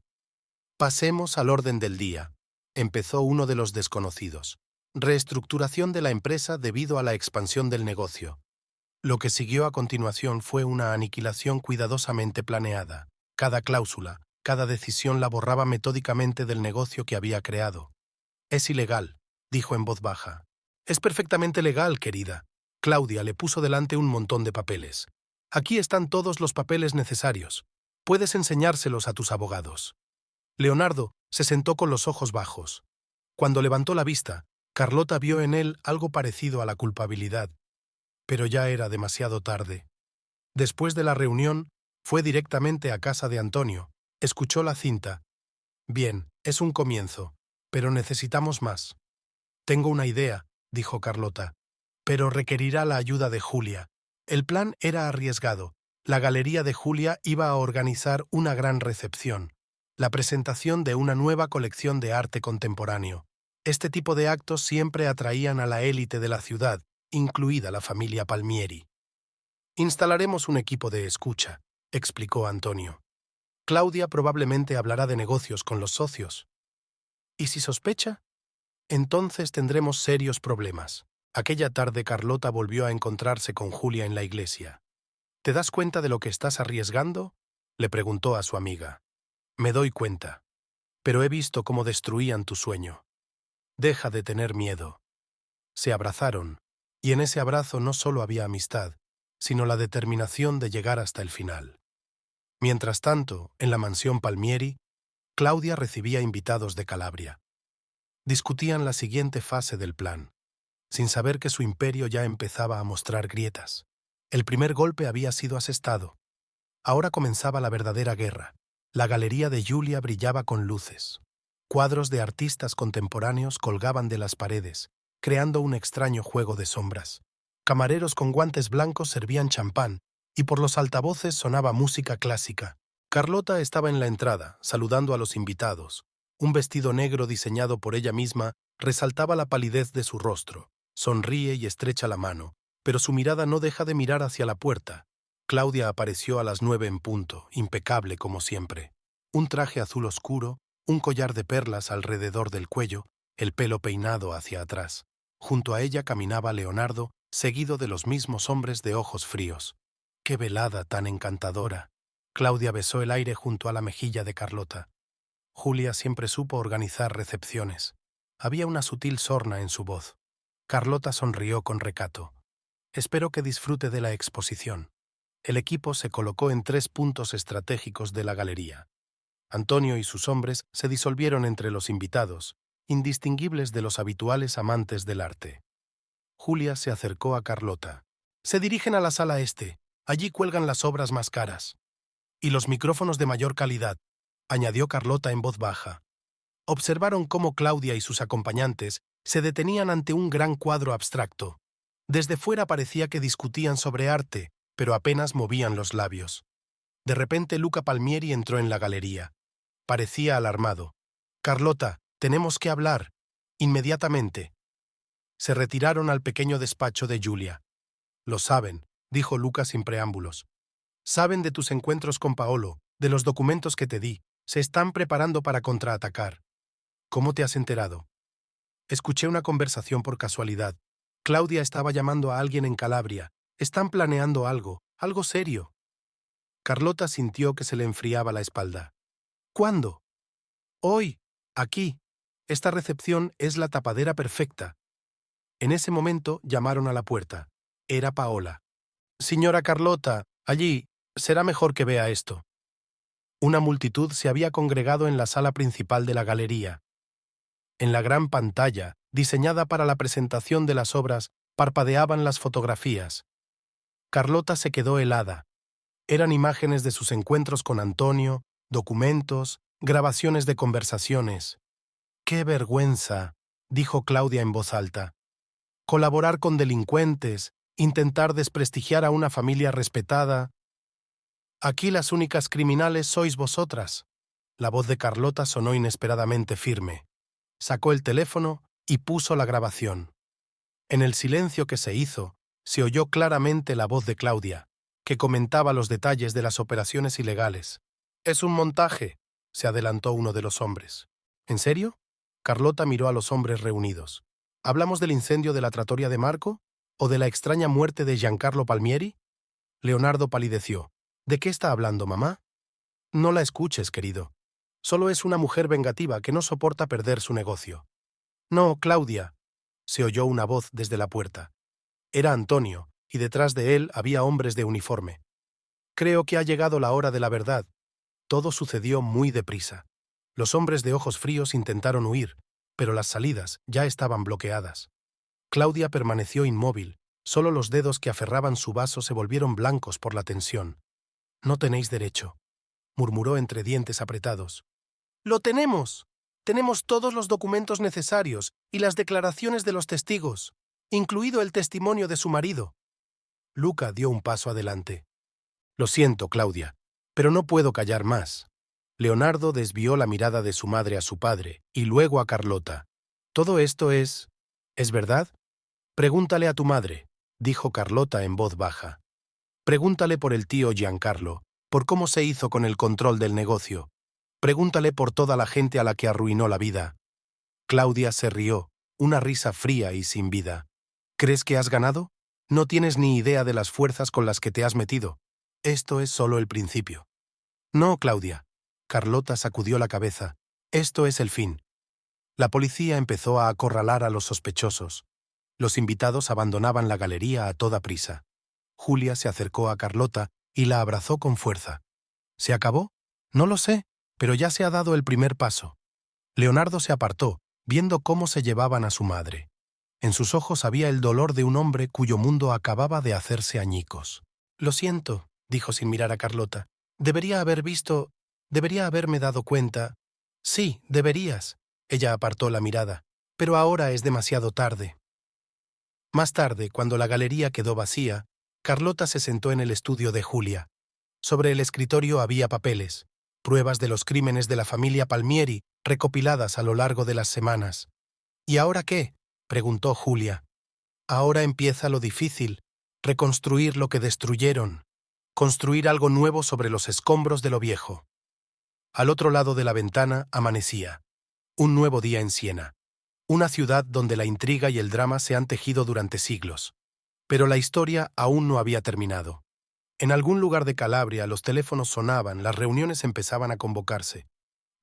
Pasemos al orden del día, empezó uno de los desconocidos. Reestructuración de la empresa debido a la expansión del negocio. Lo que siguió a continuación fue una aniquilación cuidadosamente planeada. Cada cláusula, cada decisión la borraba metódicamente del negocio que había creado. Es ilegal, dijo en voz baja. Es perfectamente legal, querida. Claudia le puso delante un montón de papeles. Aquí están todos los papeles necesarios. Puedes enseñárselos a tus abogados. Leonardo se sentó con los ojos bajos. Cuando levantó la vista, Carlota vio en él algo parecido a la culpabilidad. Pero ya era demasiado tarde. Después de la reunión, fue directamente a casa de Antonio. Escuchó la cinta. Bien, es un comienzo, pero necesitamos más. Tengo una idea, dijo Carlota, pero requerirá la ayuda de Julia. El plan era arriesgado. La galería de Julia iba a organizar una gran recepción, la presentación de una nueva colección de arte contemporáneo. Este tipo de actos siempre atraían a la élite de la ciudad, incluida la familia Palmieri. Instalaremos un equipo de escucha, explicó Antonio. Claudia probablemente hablará de negocios con los socios. ¿Y si sospecha? Entonces tendremos serios problemas. Aquella tarde Carlota volvió a encontrarse con Julia en la iglesia. ¿Te das cuenta de lo que estás arriesgando?, le preguntó a su amiga. Me doy cuenta, pero he visto cómo destruían tu sueño. Deja de tener miedo. Se abrazaron, y en ese abrazo no solo había amistad, sino la determinación de llegar hasta el final. Mientras tanto, en la mansión Palmieri, Claudia recibía invitados de Calabria. Discutían la siguiente fase del plan, sin saber que su imperio ya empezaba a mostrar grietas. El primer golpe había sido asestado. Ahora comenzaba la verdadera guerra. La galería de Julia brillaba con luces. Cuadros de artistas contemporáneos colgaban de las paredes, creando un extraño juego de sombras. Camareros con guantes blancos servían champán, y por los altavoces sonaba música clásica. Carlota estaba en la entrada, saludando a los invitados. Un vestido negro diseñado por ella misma resaltaba la palidez de su rostro. Sonríe y estrecha la mano, pero su mirada no deja de mirar hacia la puerta. Claudia apareció a las 9 en punto, impecable como siempre. Un traje azul oscuro, un collar de perlas alrededor del cuello, el pelo peinado hacia atrás. Junto a ella caminaba Leonardo, seguido de los mismos hombres de ojos fríos. ¡Qué velada tan encantadora! Claudia besó el aire junto a la mejilla de Carlota. Julia siempre supo organizar recepciones. Había una sutil sorna en su voz. Carlota sonrió con recato. Espero que disfrute de la exposición. El equipo se colocó en 3 puntos estratégicos de la galería. Antonio y sus hombres se disolvieron entre los invitados, indistinguibles de los habituales amantes del arte. Julia se acercó a Carlota. Se dirigen a la sala este. Allí cuelgan las obras más caras. Y los micrófonos de mayor calidad, añadió Carlota en voz baja. Observaron cómo Claudia y sus acompañantes se detenían ante un gran cuadro abstracto. Desde fuera parecía que discutían sobre arte, pero apenas movían los labios. De repente Luca Palmieri entró en la galería. Parecía alarmado. «Carlota, tenemos que hablar. Inmediatamente». Se retiraron al pequeño despacho de Julia. «Lo saben», dijo Luca sin preámbulos. «Saben de tus encuentros con Paolo, de los documentos que te di. Se están preparando para contraatacar». «¿Cómo te has enterado?» «Escuché una conversación por casualidad. Claudia estaba llamando a alguien en Calabria. Están planeando algo serio». Carlota sintió que se le enfriaba la espalda. «¿Cuándo?» «Hoy, aquí. Esta recepción es la tapadera perfecta». En ese momento llamaron a la puerta. Era Paola. «Señora Carlota, allí, será mejor que vea esto». Una multitud se había congregado en la sala principal de la galería. En la gran pantalla, diseñada para la presentación de las obras, parpadeaban las fotografías. Carlota se quedó helada. Eran imágenes de sus encuentros con Antonio, documentos, grabaciones de conversaciones. «¡Qué vergüenza!», dijo Claudia en voz alta. «Colaborar con delincuentes, intentar desprestigiar a una familia respetada. Aquí las únicas criminales sois vosotras». La voz de Carlota sonó inesperadamente firme. Sacó el teléfono y puso la grabación. En el silencio que se hizo, se oyó claramente la voz de Claudia, que comentaba los detalles de las operaciones ilegales. «Es un montaje», se adelantó uno de los hombres. «¿En serio?». Carlota miró a los hombres reunidos. «¿Hablamos del incendio de la trattoria de Marco? ¿O de la extraña muerte de Giancarlo Palmieri?». Leonardo palideció. «¿De qué está hablando, mamá?». «No la escuches, querido. Solo es una mujer vengativa que no soporta perder su negocio». «No, Claudia», se oyó una voz desde la puerta. Era Antonio, y detrás de él había hombres de uniforme. «Creo que ha llegado la hora de la verdad». Todo sucedió muy deprisa. Los hombres de ojos fríos intentaron huir, pero las salidas ya estaban bloqueadas. Claudia permaneció inmóvil. Solo los dedos que aferraban su vaso se volvieron blancos por la tensión. «No tenéis derecho», murmuró entre dientes apretados. «¡Lo tenemos! Tenemos todos los documentos necesarios y las declaraciones de los testigos, incluido el testimonio de su marido». Luca dio un paso adelante. «Lo siento, Claudia, pero no puedo callar más». Leonardo desvió la mirada de su madre a su padre y luego a Carlota. «¿Todo esto es verdad?». «Pregúntale a tu madre», dijo Carlota en voz baja. «Pregúntale por el tío Giancarlo, por cómo se hizo con el control del negocio. Pregúntale por toda la gente a la que arruinó la vida». Claudia se rió, una risa fría y sin vida. «¿Crees que has ganado? No tienes ni idea de las fuerzas con las que te has metido. Esto es solo el principio». «No, Claudia». Carlota sacudió la cabeza. «Esto es el fin». La policía empezó a acorralar a los sospechosos. Los invitados abandonaban la galería a toda prisa. Julia se acercó a Carlota y la abrazó con fuerza. «¿Se acabó? No lo sé, pero ya se ha dado el primer paso». Leonardo se apartó, viendo cómo se llevaban a su madre. En sus ojos había el dolor de un hombre cuyo mundo acababa de hacerse añicos. «Lo siento», dijo sin mirar a Carlota. «Debería haber visto Debería haberme dado cuenta. Sí, deberías. Ella apartó la mirada. Pero ahora es demasiado tarde. Más tarde, cuando la galería quedó vacía, Carlota se sentó en el estudio de Julia. Sobre el escritorio había papeles, pruebas de los crímenes de la familia Palmieri, recopiladas a lo largo de las semanas. ¿Y ahora qué?, preguntó Julia. Ahora empieza lo difícil, reconstruir lo que destruyeron, construir algo nuevo sobre los escombros de lo viejo. Al otro lado de la ventana amanecía. Un nuevo día en Siena. Una ciudad donde la intriga y el drama se han tejido durante siglos. Pero la historia aún no había terminado. En algún lugar de Calabria los teléfonos sonaban, las reuniones empezaban a convocarse.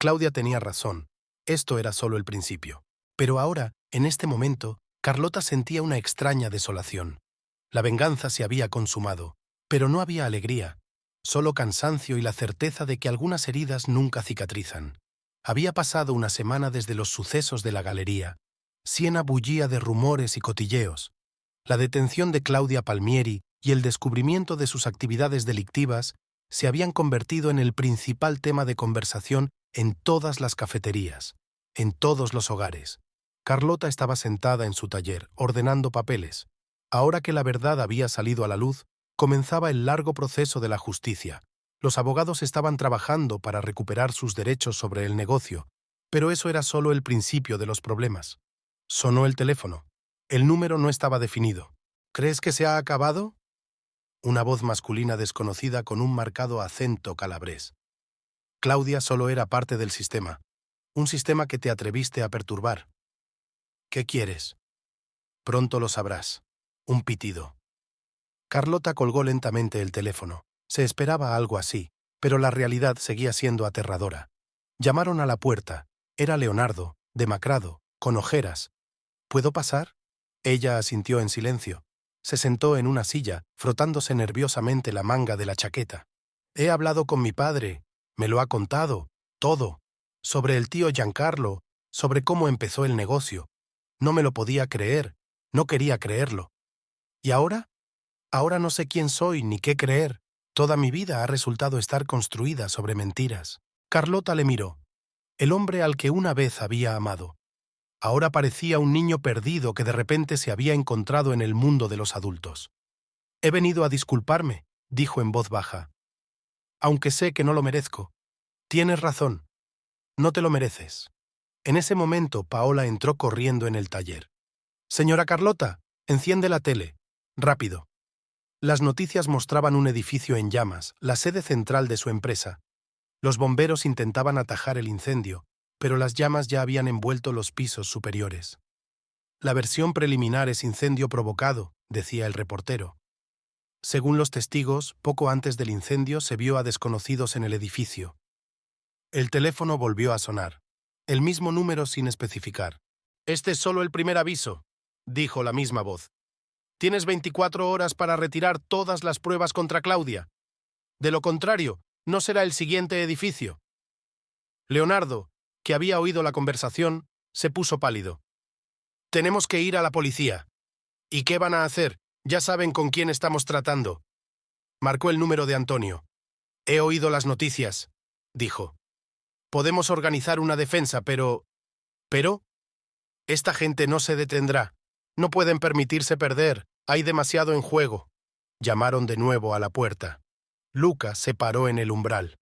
Claudia tenía razón. Esto era solo el principio. Pero ahora, en este momento, Carlota sentía una extraña desolación. La venganza se había consumado, pero no había alegría, solo cansancio y la certeza de que algunas heridas nunca cicatrizan. Había pasado una semana desde los sucesos de la galería. Siena bullía de rumores y cotilleos. La detención de Claudia Palmieri y el descubrimiento de sus actividades delictivas se habían convertido en el principal tema de conversación en todas las cafeterías, en todos los hogares. Carlota estaba sentada en su taller, ordenando papeles. Ahora que la verdad había salido a la luz, comenzaba el largo proceso de la justicia. Los abogados estaban trabajando para recuperar sus derechos sobre el negocio, pero eso era solo el principio de los problemas. Sonó el teléfono. El número no estaba definido. ¿Crees que se ha acabado? Una voz masculina desconocida con un marcado acento calabrés. Claudia solo era parte del sistema. Un sistema que te atreviste a perturbar. ¿Qué quieres? Pronto lo sabrás. Un pitido. Carlota colgó lentamente el teléfono. Se esperaba algo así, pero la realidad seguía siendo aterradora. Llamaron a la puerta. Era Leonardo, demacrado, con ojeras. ¿Puedo pasar? Ella asintió en silencio. Se sentó en una silla, frotándose nerviosamente la manga de la chaqueta. He hablado con mi padre. Me lo ha contado. Todo. Sobre el tío Giancarlo, sobre cómo empezó el negocio. No me lo podía creer. No quería creerlo. ¿Y ahora? Ahora no sé quién soy ni qué creer. Toda mi vida ha resultado estar construida sobre mentiras. Carlota le miró. El hombre al que una vez había amado. Ahora parecía un niño perdido que de repente se había encontrado en el mundo de los adultos. He venido a disculparme, dijo en voz baja. Aunque sé que no lo merezco. Tienes razón. No te lo mereces. En ese momento, Paola entró corriendo en el taller. Señora Carlota, enciende la tele. Rápido. Las noticias mostraban un edificio en llamas, la sede central de su empresa. Los bomberos intentaban atajar el incendio, pero las llamas ya habían envuelto los pisos superiores. La versión preliminar es incendio provocado, decía el reportero. Según los testigos, poco antes del incendio se vio a desconocidos en el edificio. El teléfono volvió a sonar. El mismo número sin especificar. Este es solo el primer aviso, dijo la misma voz. Tienes 24 horas para retirar todas las pruebas contra Claudia. De lo contrario, no será el siguiente edificio. Leonardo, que había oído la conversación, se puso pálido. Tenemos que ir a la policía. ¿Y qué van a hacer? Ya saben con quién estamos tratando. Marcó el número de Antonio. He oído las noticias, dijo. Podemos organizar una defensa, pero... ¿Pero? Esta gente no se detendrá. No pueden permitirse perder. Hay demasiado en juego. Llamaron de nuevo a la puerta. Luca se paró en el umbral.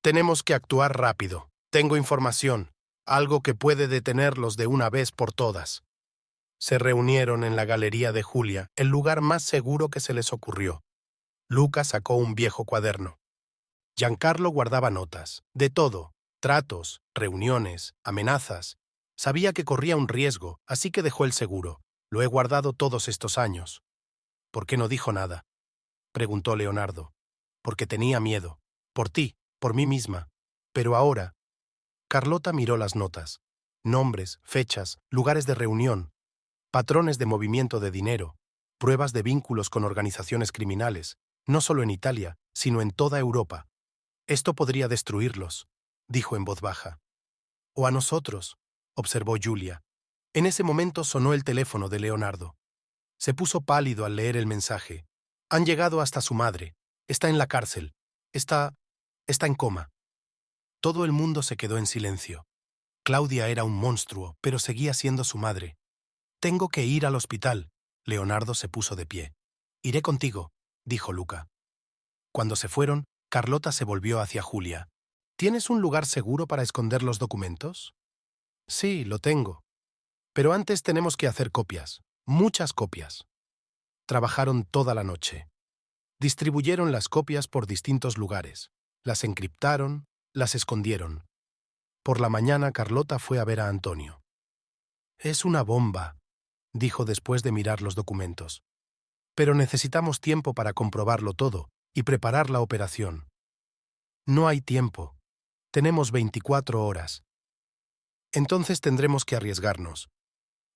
Tenemos que actuar rápido. Tengo información, algo que puede detenerlos de una vez por todas. Se reunieron en la galería de Julia, el lugar más seguro que se les ocurrió. Luca sacó un viejo cuaderno. Giancarlo guardaba notas, de todo, tratos, reuniones, amenazas. Sabía que corría un riesgo, así que dejó el seguro. Lo he guardado todos estos años. ¿Por qué no dijo nada? Preguntó Leonardo. Porque tenía miedo. Por ti, por mí misma. Pero ahora... Carlota miró las notas. Nombres, fechas, lugares de reunión, patrones de movimiento de dinero, pruebas de vínculos con organizaciones criminales, no solo en Italia, sino en toda Europa. Esto podría destruirlos, dijo en voz baja. O a nosotros, observó Julia. En ese momento sonó el teléfono de Leonardo. Se puso pálido al leer el mensaje. Han llegado hasta su madre. Está en la cárcel. Está en coma. Todo el mundo se quedó en silencio. Claudia era un monstruo, pero seguía siendo su madre. «Tengo que ir al hospital». Leonardo se puso de pie. «Iré contigo», dijo Luca. Cuando se fueron, Carlota se volvió hacia Julia. «¿Tienes un lugar seguro para esconder los documentos?» «Sí, lo tengo. Pero antes tenemos que hacer copias, muchas copias». Trabajaron toda la noche. Distribuyeron las copias por distintos lugares. Las encriptaron, las escondieron. Por la mañana Carlota fue a ver a Antonio. «Es una bomba», dijo después de mirar los documentos. «Pero necesitamos tiempo para comprobarlo todo y preparar la operación». «No hay tiempo. Tenemos 24 horas. Entonces tendremos que arriesgarnos».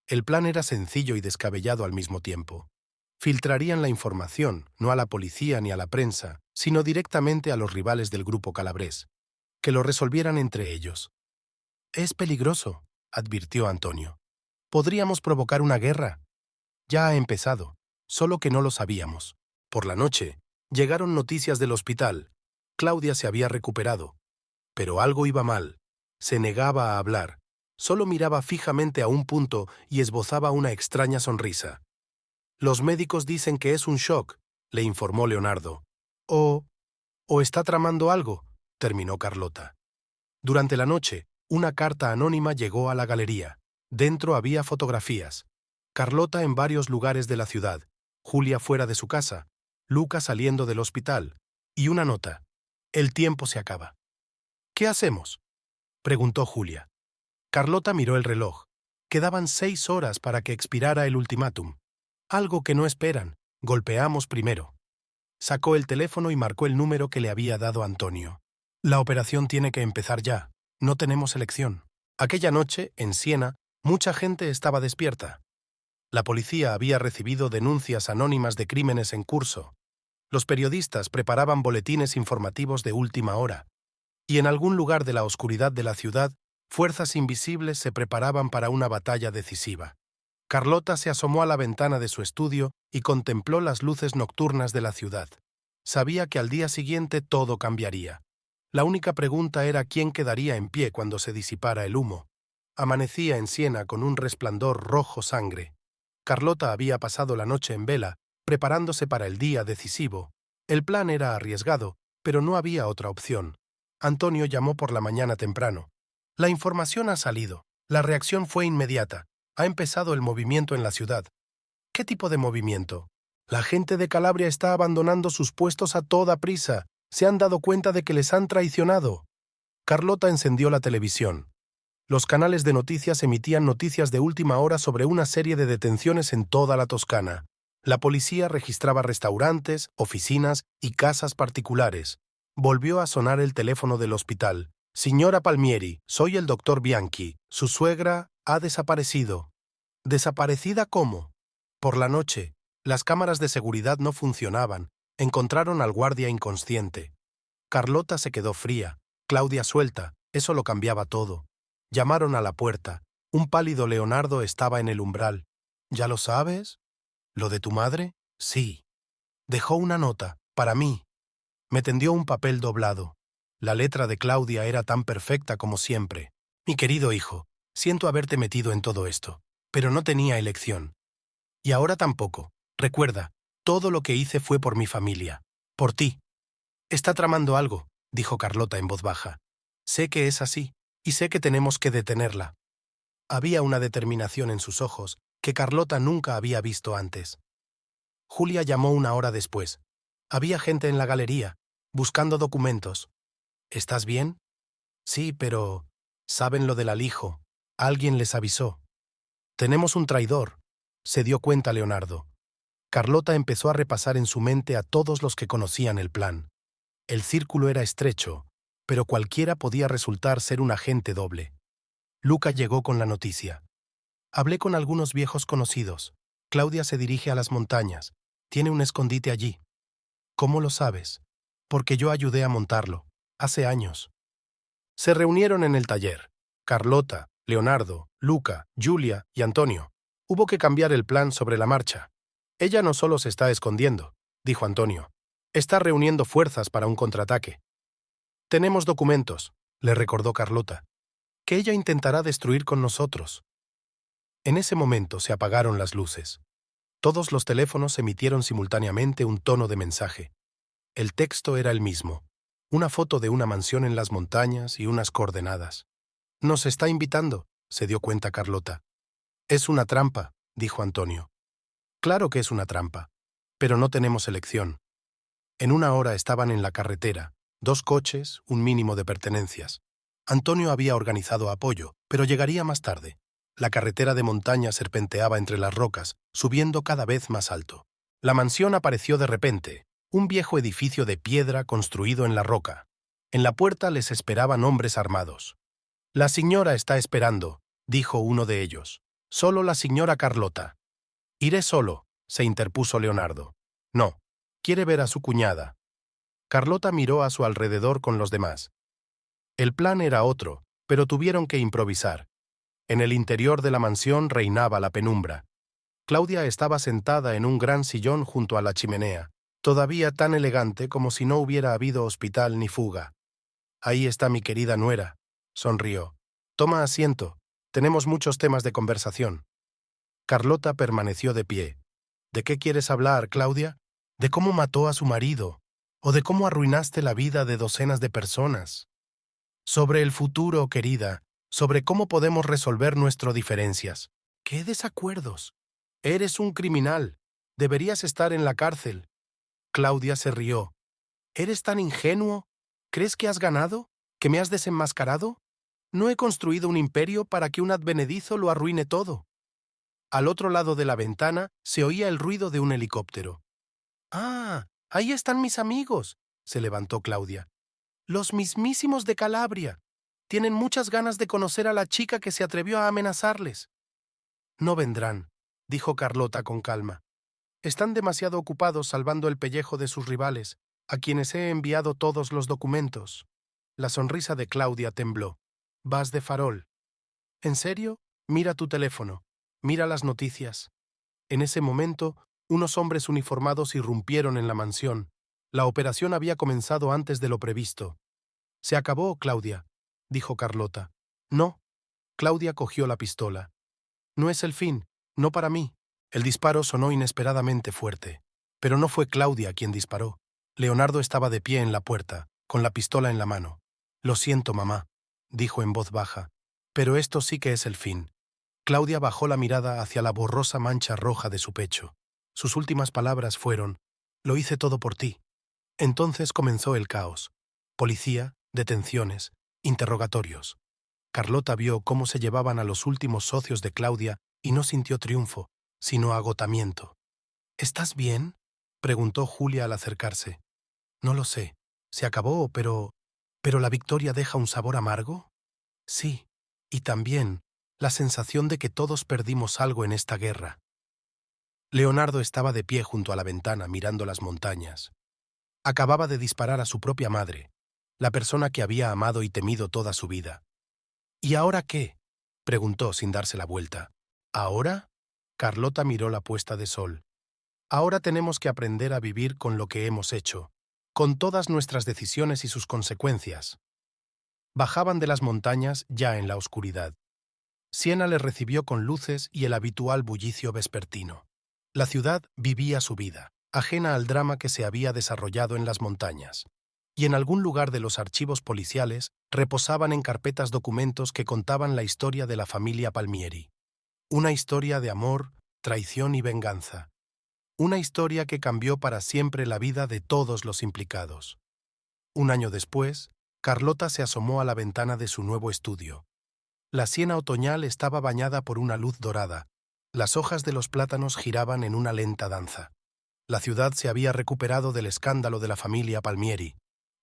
El plan era sencillo y descabellado al mismo tiempo. Filtrarían la información, no a la policía ni a la prensa, sino directamente a los rivales del grupo Calabrés. Que lo resolvieran entre ellos. «Es peligroso», advirtió Antonio. «Podríamos provocar una guerra». «Ya ha empezado, solo que no lo sabíamos». Por la noche, llegaron noticias del hospital. Claudia se había recuperado. Pero algo iba mal. Se negaba a hablar. Solo miraba fijamente a un punto y esbozaba una extraña sonrisa. «Los médicos dicen que es un shock», le informó Leonardo. «O está tramando algo», terminó Carlota. Durante la noche, una carta anónima llegó a la galería. Dentro había fotografías. Carlota en varios lugares de la ciudad, Julia fuera de su casa, Luca saliendo del hospital, y una nota. «El tiempo se acaba». «¿Qué hacemos?», preguntó Julia. Carlota miró el reloj. Quedaban 6 horas para que expirara el ultimátum. «Algo que no esperan. Golpeamos primero». Sacó el teléfono y marcó el número que le había dado Antonio. «La operación tiene que empezar ya. No tenemos elección». Aquella noche, en Siena, mucha gente estaba despierta. La policía había recibido denuncias anónimas de crímenes en curso. Los periodistas preparaban boletines informativos de última hora. Y en algún lugar de la oscuridad de la ciudad, fuerzas invisibles se preparaban para una batalla decisiva. Carlota se asomó a la ventana de su estudio y contempló las luces nocturnas de la ciudad. Sabía que al día siguiente todo cambiaría. La única pregunta era quién quedaría en pie cuando se disipara el humo. Amanecía en Siena con un resplandor rojo sangre. Carlota había pasado la noche en vela, preparándose para el día decisivo. El plan era arriesgado, pero no había otra opción. Antonio llamó por la mañana temprano. «La información ha salido. La reacción fue inmediata. Ha empezado el movimiento en la ciudad». «¿Qué tipo de movimiento?» «La gente de Calabria está abandonando sus puestos a toda prisa. Se han dado cuenta de que les han traicionado». Carlota encendió la televisión. Los canales de noticias emitían noticias de última hora sobre una serie de detenciones en toda la Toscana. La policía registraba restaurantes, oficinas y casas particulares. Volvió a sonar el teléfono del hospital. «Signora Palmieri, soy el doctor Bianchi. Su suegra ha desaparecido». «¿Desaparecida cómo?» «Por la noche. Las cámaras de seguridad no funcionaban. Encontraron al guardia inconsciente». Carlota se quedó fría. Claudia suelta. Eso lo cambiaba todo. Llamaron a la puerta. Un pálido Leonardo estaba en el umbral. «¿Ya lo sabes? ¿Lo de tu madre?» «Sí». «Dejó una nota, para mí». Me tendió un papel doblado. La letra de Claudia era tan perfecta como siempre. «Mi querido hijo, siento haberte metido en todo esto, pero no tenía elección. Y ahora tampoco. Recuerda, todo lo que hice fue por mi familia. Por ti». «Está tramando algo», dijo Carlota en voz baja. «Sé que es así, y sé que tenemos que detenerla». Había una determinación en sus ojos que Carlota nunca había visto antes. Julia llamó 1 hora después. Había gente en la galería, buscando documentos. «¿Estás bien?» «Sí, pero saben lo del alijo. Alguien les avisó». «Tenemos un traidor», se dio cuenta Leonardo. Carlota empezó a repasar en su mente a todos los que conocían el plan. El círculo era estrecho, pero cualquiera podía resultar ser un agente doble. Luca llegó con la noticia. «Hablé con algunos viejos conocidos. Claudia se dirige a las montañas. Tiene un escondite allí». «¿Cómo lo sabes?» «Porque yo ayudé a montarlo, hace años». Se reunieron en el taller. Carlota, Leonardo, Luca, Julia y Antonio. Hubo que cambiar el plan sobre la marcha. «Ella no solo se está escondiendo», dijo Antonio. «Está reuniendo fuerzas para un contraataque». «Tenemos documentos», le recordó Carlota, que ella intentará destruir con nosotros. En ese momento se apagaron las luces. Todos los teléfonos emitieron simultáneamente un tono de mensaje. El texto era el mismo, una foto de una mansión en las montañas y unas coordenadas. «Nos está invitando», se dio cuenta Carlota. «Es una trampa», dijo Antonio. «Claro que es una trampa, pero no tenemos elección». En una hora estaban en la carretera, 2 coches, un mínimo de pertenencias. Antonio había organizado apoyo, pero llegaría más tarde. La carretera de montaña serpenteaba entre las rocas, subiendo cada vez más alto. La mansión apareció de repente, un viejo edificio de piedra construido en la roca. En la puerta les esperaban hombres armados. «La señora está esperando», dijo uno de ellos. «Solo la señora Carlota». «Iré solo», se interpuso Leonardo. «No, quiere ver a su cuñada». Carlota miró a su alrededor con los demás. El plan era otro, pero tuvieron que improvisar. En el interior de la mansión reinaba la penumbra. Claudia estaba sentada en un gran sillón junto a la chimenea, todavía tan elegante como si no hubiera habido hospital ni fuga. «Ahí está mi querida nuera», sonrió. «Toma asiento, tenemos muchos temas de conversación». Carlota permaneció de pie. «¿De qué quieres hablar, Claudia? ¿De cómo mató a su marido? ¿O de cómo arruinaste la vida de docenas de personas? Sobre el futuro, querida, sobre cómo podemos resolver nuestras diferencias». «¿Qué desacuerdos? Eres un criminal. Deberías estar en la cárcel». Claudia se rió. «¿Eres tan ingenuo? ¿Crees que has ganado? ¿Que me has desenmascarado? No he construido un imperio para que un advenedizo lo arruine todo». Al otro lado de la ventana se oía el ruido de un helicóptero. «Ah, ahí están mis amigos», se levantó Claudia. «Los mismísimos de Calabria. Tienen muchas ganas de conocer a la chica que se atrevió a amenazarles». «No vendrán», dijo Carlota con calma. «Están demasiado ocupados salvando el pellejo de sus rivales, a quienes he enviado todos los documentos». La sonrisa de Claudia tembló. «Vas de farol». «¿En serio? Mira tu teléfono. Mira las noticias». En ese momento, unos hombres uniformados irrumpieron en la mansión. La operación había comenzado antes de lo previsto. «Se acabó, Claudia», dijo Carlota. «No». Claudia cogió la pistola. «No es el fin, no para mí». El disparo sonó inesperadamente fuerte. Pero no fue Claudia quien disparó. Leonardo estaba de pie en la puerta, con la pistola en la mano. «Lo siento, mamá», dijo en voz baja, «pero esto sí que es el fin». Claudia bajó la mirada hacia la borrosa mancha roja de su pecho. Sus últimas palabras fueron: «Lo hice todo por ti». Entonces comenzó el caos. Policía, detenciones, interrogatorios. Carlota vio cómo se llevaban a los últimos socios de Claudia y no sintió triunfo, sino agotamiento. «¿Estás bien?», preguntó Julia al acercarse. «No lo sé. Se acabó, pero la victoria deja un sabor amargo». «Sí, y también la sensación de que todos perdimos algo en esta guerra». Leonardo estaba de pie junto a la ventana mirando las montañas. Acababa de disparar a su propia madre, la persona que había amado y temido toda su vida. «¿Y ahora qué?», preguntó sin darse la vuelta. «¿Ahora?», Carlota miró la puesta de sol. «Ahora tenemos que aprender a vivir con lo que hemos hecho, con todas nuestras decisiones y sus consecuencias». Bajaban de las montañas ya en la oscuridad. Siena les recibió con luces y el habitual bullicio vespertino. La ciudad vivía su vida, ajena al drama que se había desarrollado en las montañas. Y en algún lugar de los archivos policiales reposaban en carpetas documentos que contaban la historia de la familia Palmieri. Una historia de amor, traición y venganza. Una historia que cambió para siempre la vida de todos los implicados. Un año después, Carlota se asomó a la ventana de su nuevo estudio. La siena otoñal estaba bañada por una luz dorada. Las hojas de los plátanos giraban en una lenta danza. La ciudad se había recuperado del escándalo de la familia Palmieri.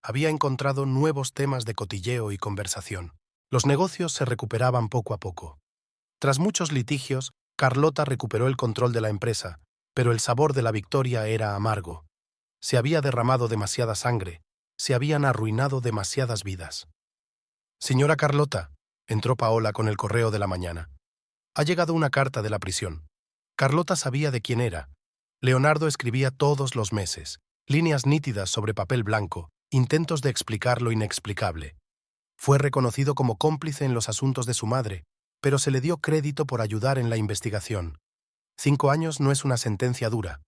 Había encontrado nuevos temas de cotilleo y conversación. Los negocios se recuperaban poco a poco. Tras muchos litigios, Carlota recuperó el control de la empresa, pero el sabor de la victoria era amargo. Se había derramado demasiada sangre, se habían arruinado demasiadas vidas. «Señora Carlota», entró Paola con el correo de la mañana. «Ha llegado una carta de la prisión». Carlota sabía de quién era. Leonardo escribía todos los meses, líneas nítidas sobre papel blanco, intentos de explicar lo inexplicable. Fue reconocido como cómplice en los asuntos de su madre, pero se le dio crédito por ayudar en la investigación. 5 años no es una sentencia dura.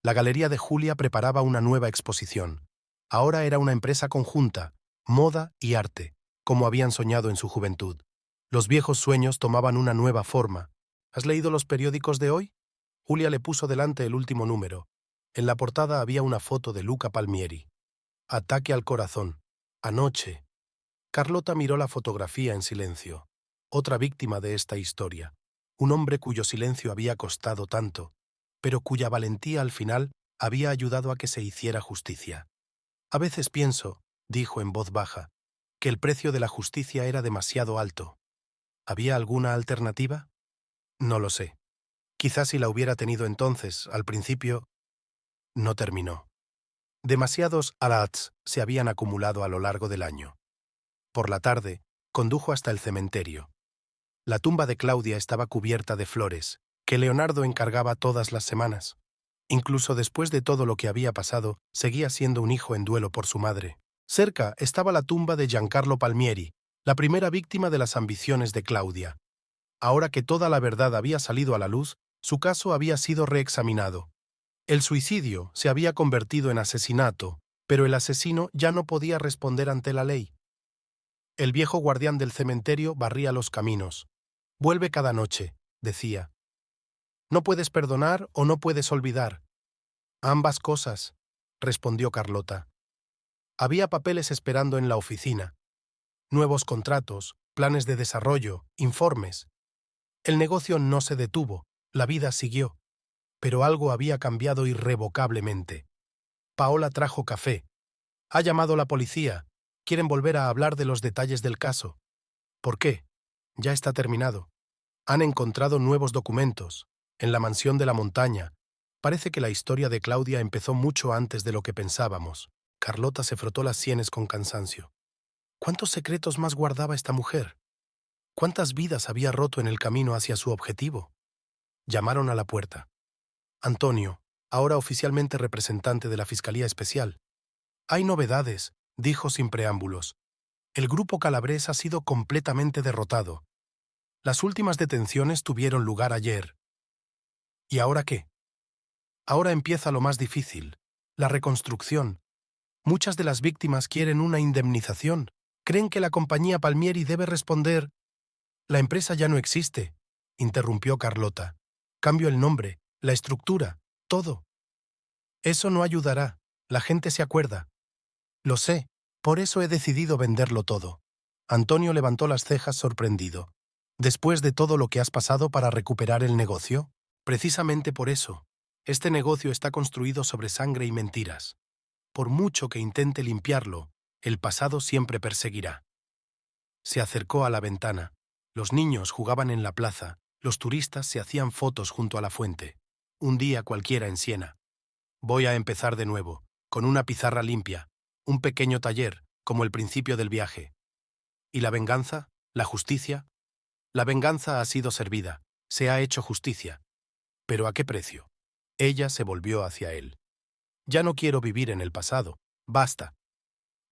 La Galería de Julia preparaba una nueva exposición. Ahora era una empresa conjunta, moda y arte, como habían soñado en su juventud. Los viejos sueños tomaban una nueva forma. ¿Has leído los periódicos de hoy? Julia le puso delante el último número. En la portada había una foto de Luca Palmieri. Ataque al corazón. Anoche. Carlota miró la fotografía en silencio. Otra víctima de esta historia. Un hombre cuyo silencio había costado tanto, pero cuya valentía al final había ayudado a que se hiciera justicia. A veces pienso, dijo en voz baja, que el precio de la justicia era demasiado alto. ¿Había alguna alternativa? No lo sé. Quizás si la hubiera tenido entonces, al principio, no terminó. Demasiados alats se habían acumulado a lo largo del año. Por la tarde, condujo hasta el cementerio. La tumba de Claudia estaba cubierta de flores, que Leonardo encargaba todas las semanas. Incluso después de todo lo que había pasado, seguía siendo un hijo en duelo por su madre. Cerca estaba la tumba de Giancarlo Palmieri, la primera víctima de las ambiciones de Claudia. Ahora que toda la verdad había salido a la luz, su caso había sido reexaminado. El suicidio se había convertido en asesinato, pero el asesino ya no podía responder ante la ley. El viejo guardián del cementerio barría los caminos. «Vuelve cada noche», decía. «No puedes perdonar o no puedes olvidar». «Ambas cosas», respondió Carlota. Había papeles esperando en la oficina. Nuevos contratos, planes de desarrollo, informes. El negocio no se detuvo, la vida siguió. Pero algo había cambiado irrevocablemente. Paola trajo café. Ha llamado la policía. Quieren volver a hablar de los detalles del caso. ¿Por qué? Ya está terminado. Han encontrado nuevos documentos. En la mansión de la montaña. Parece que la historia de Claudia empezó mucho antes de lo que pensábamos. Carlota se frotó las sienes con cansancio. ¿Cuántos secretos más guardaba esta mujer? ¿Cuántas vidas había roto en el camino hacia su objetivo? Llamaron a la puerta. Antonio, ahora oficialmente representante de la Fiscalía Especial. Hay novedades, dijo sin preámbulos. El grupo Calabres ha sido completamente derrotado. Las últimas detenciones tuvieron lugar ayer. ¿Y ahora qué? Ahora empieza lo más difícil, la reconstrucción. Muchas de las víctimas quieren una indemnización. Creen que la compañía Palmieri debe responder. La empresa ya no existe, interrumpió Carlota. Cambio el nombre, la estructura, todo. Eso no ayudará, la gente se acuerda. Lo sé, por eso he decidido venderlo todo. Antonio levantó las cejas sorprendido. Después de todo lo que has pasado para recuperar el negocio, precisamente por eso. Este negocio está construido sobre sangre y mentiras. Por mucho que intente limpiarlo, el pasado siempre perseguirá. Se acercó a la ventana. Los niños jugaban en la plaza, los turistas se hacían fotos junto a la fuente. Un día cualquiera en Siena. Voy a empezar de nuevo, con una pizarra limpia, un pequeño taller, como el principio del viaje. ¿Y la venganza? ¿La justicia? La venganza ha sido servida, se ha hecho justicia. ¿Pero a qué precio? Ella se volvió hacia él. Ya no quiero vivir en el pasado, basta.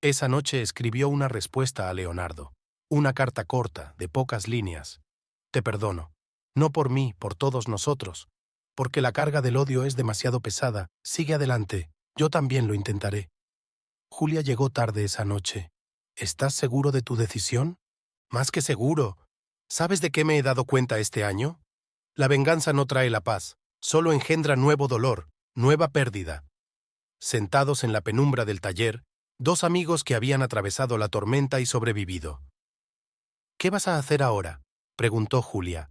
Esa noche escribió una respuesta a Leonardo. Una carta corta, de pocas líneas. Te perdono. No por mí, por todos nosotros. Porque la carga del odio es demasiado pesada. Sigue adelante. Yo también lo intentaré. Julia llegó tarde esa noche. ¿Estás seguro de tu decisión? Más que seguro. ¿Sabes de qué me he dado cuenta este año? La venganza no trae la paz. Solo engendra nuevo dolor, nueva pérdida. Sentados en la penumbra del taller, dos amigos que habían atravesado la tormenta y sobrevivido. ¿Qué vas a hacer ahora? Preguntó Julia.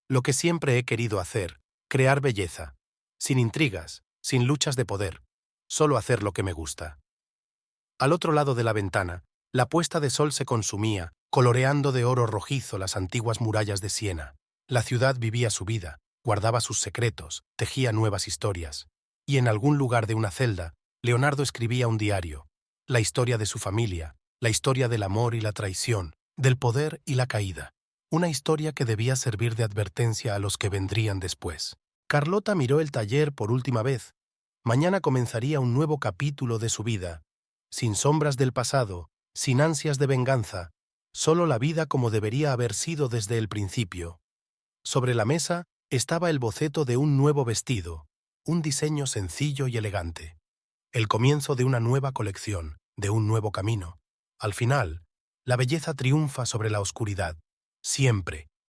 Lo que siempre he querido hacer, crear belleza. Sin intrigas, sin luchas de poder. Solo hacer lo que me gusta. Al otro lado de la ventana, la puesta de sol se consumía, coloreando de oro rojizo las antiguas murallas de Siena. La ciudad vivía su vida, guardaba sus secretos, tejía nuevas historias. Y en algún lugar de una celda, Leonardo escribía un diario. La historia de su familia, la historia del amor y la traición, del poder y la caída. Una historia que debía servir de advertencia a los que vendrían después. Carlota miró el taller por última vez. Mañana comenzaría un nuevo capítulo de su vida, sin sombras del pasado, sin ansias de venganza, solo la vida como debería haber sido desde el principio. Sobre la mesa estaba el boceto de un nuevo vestido, un diseño sencillo y elegante. El comienzo de una nueva colección, de un nuevo camino. Al final, la belleza triunfa sobre la oscuridad, siempre,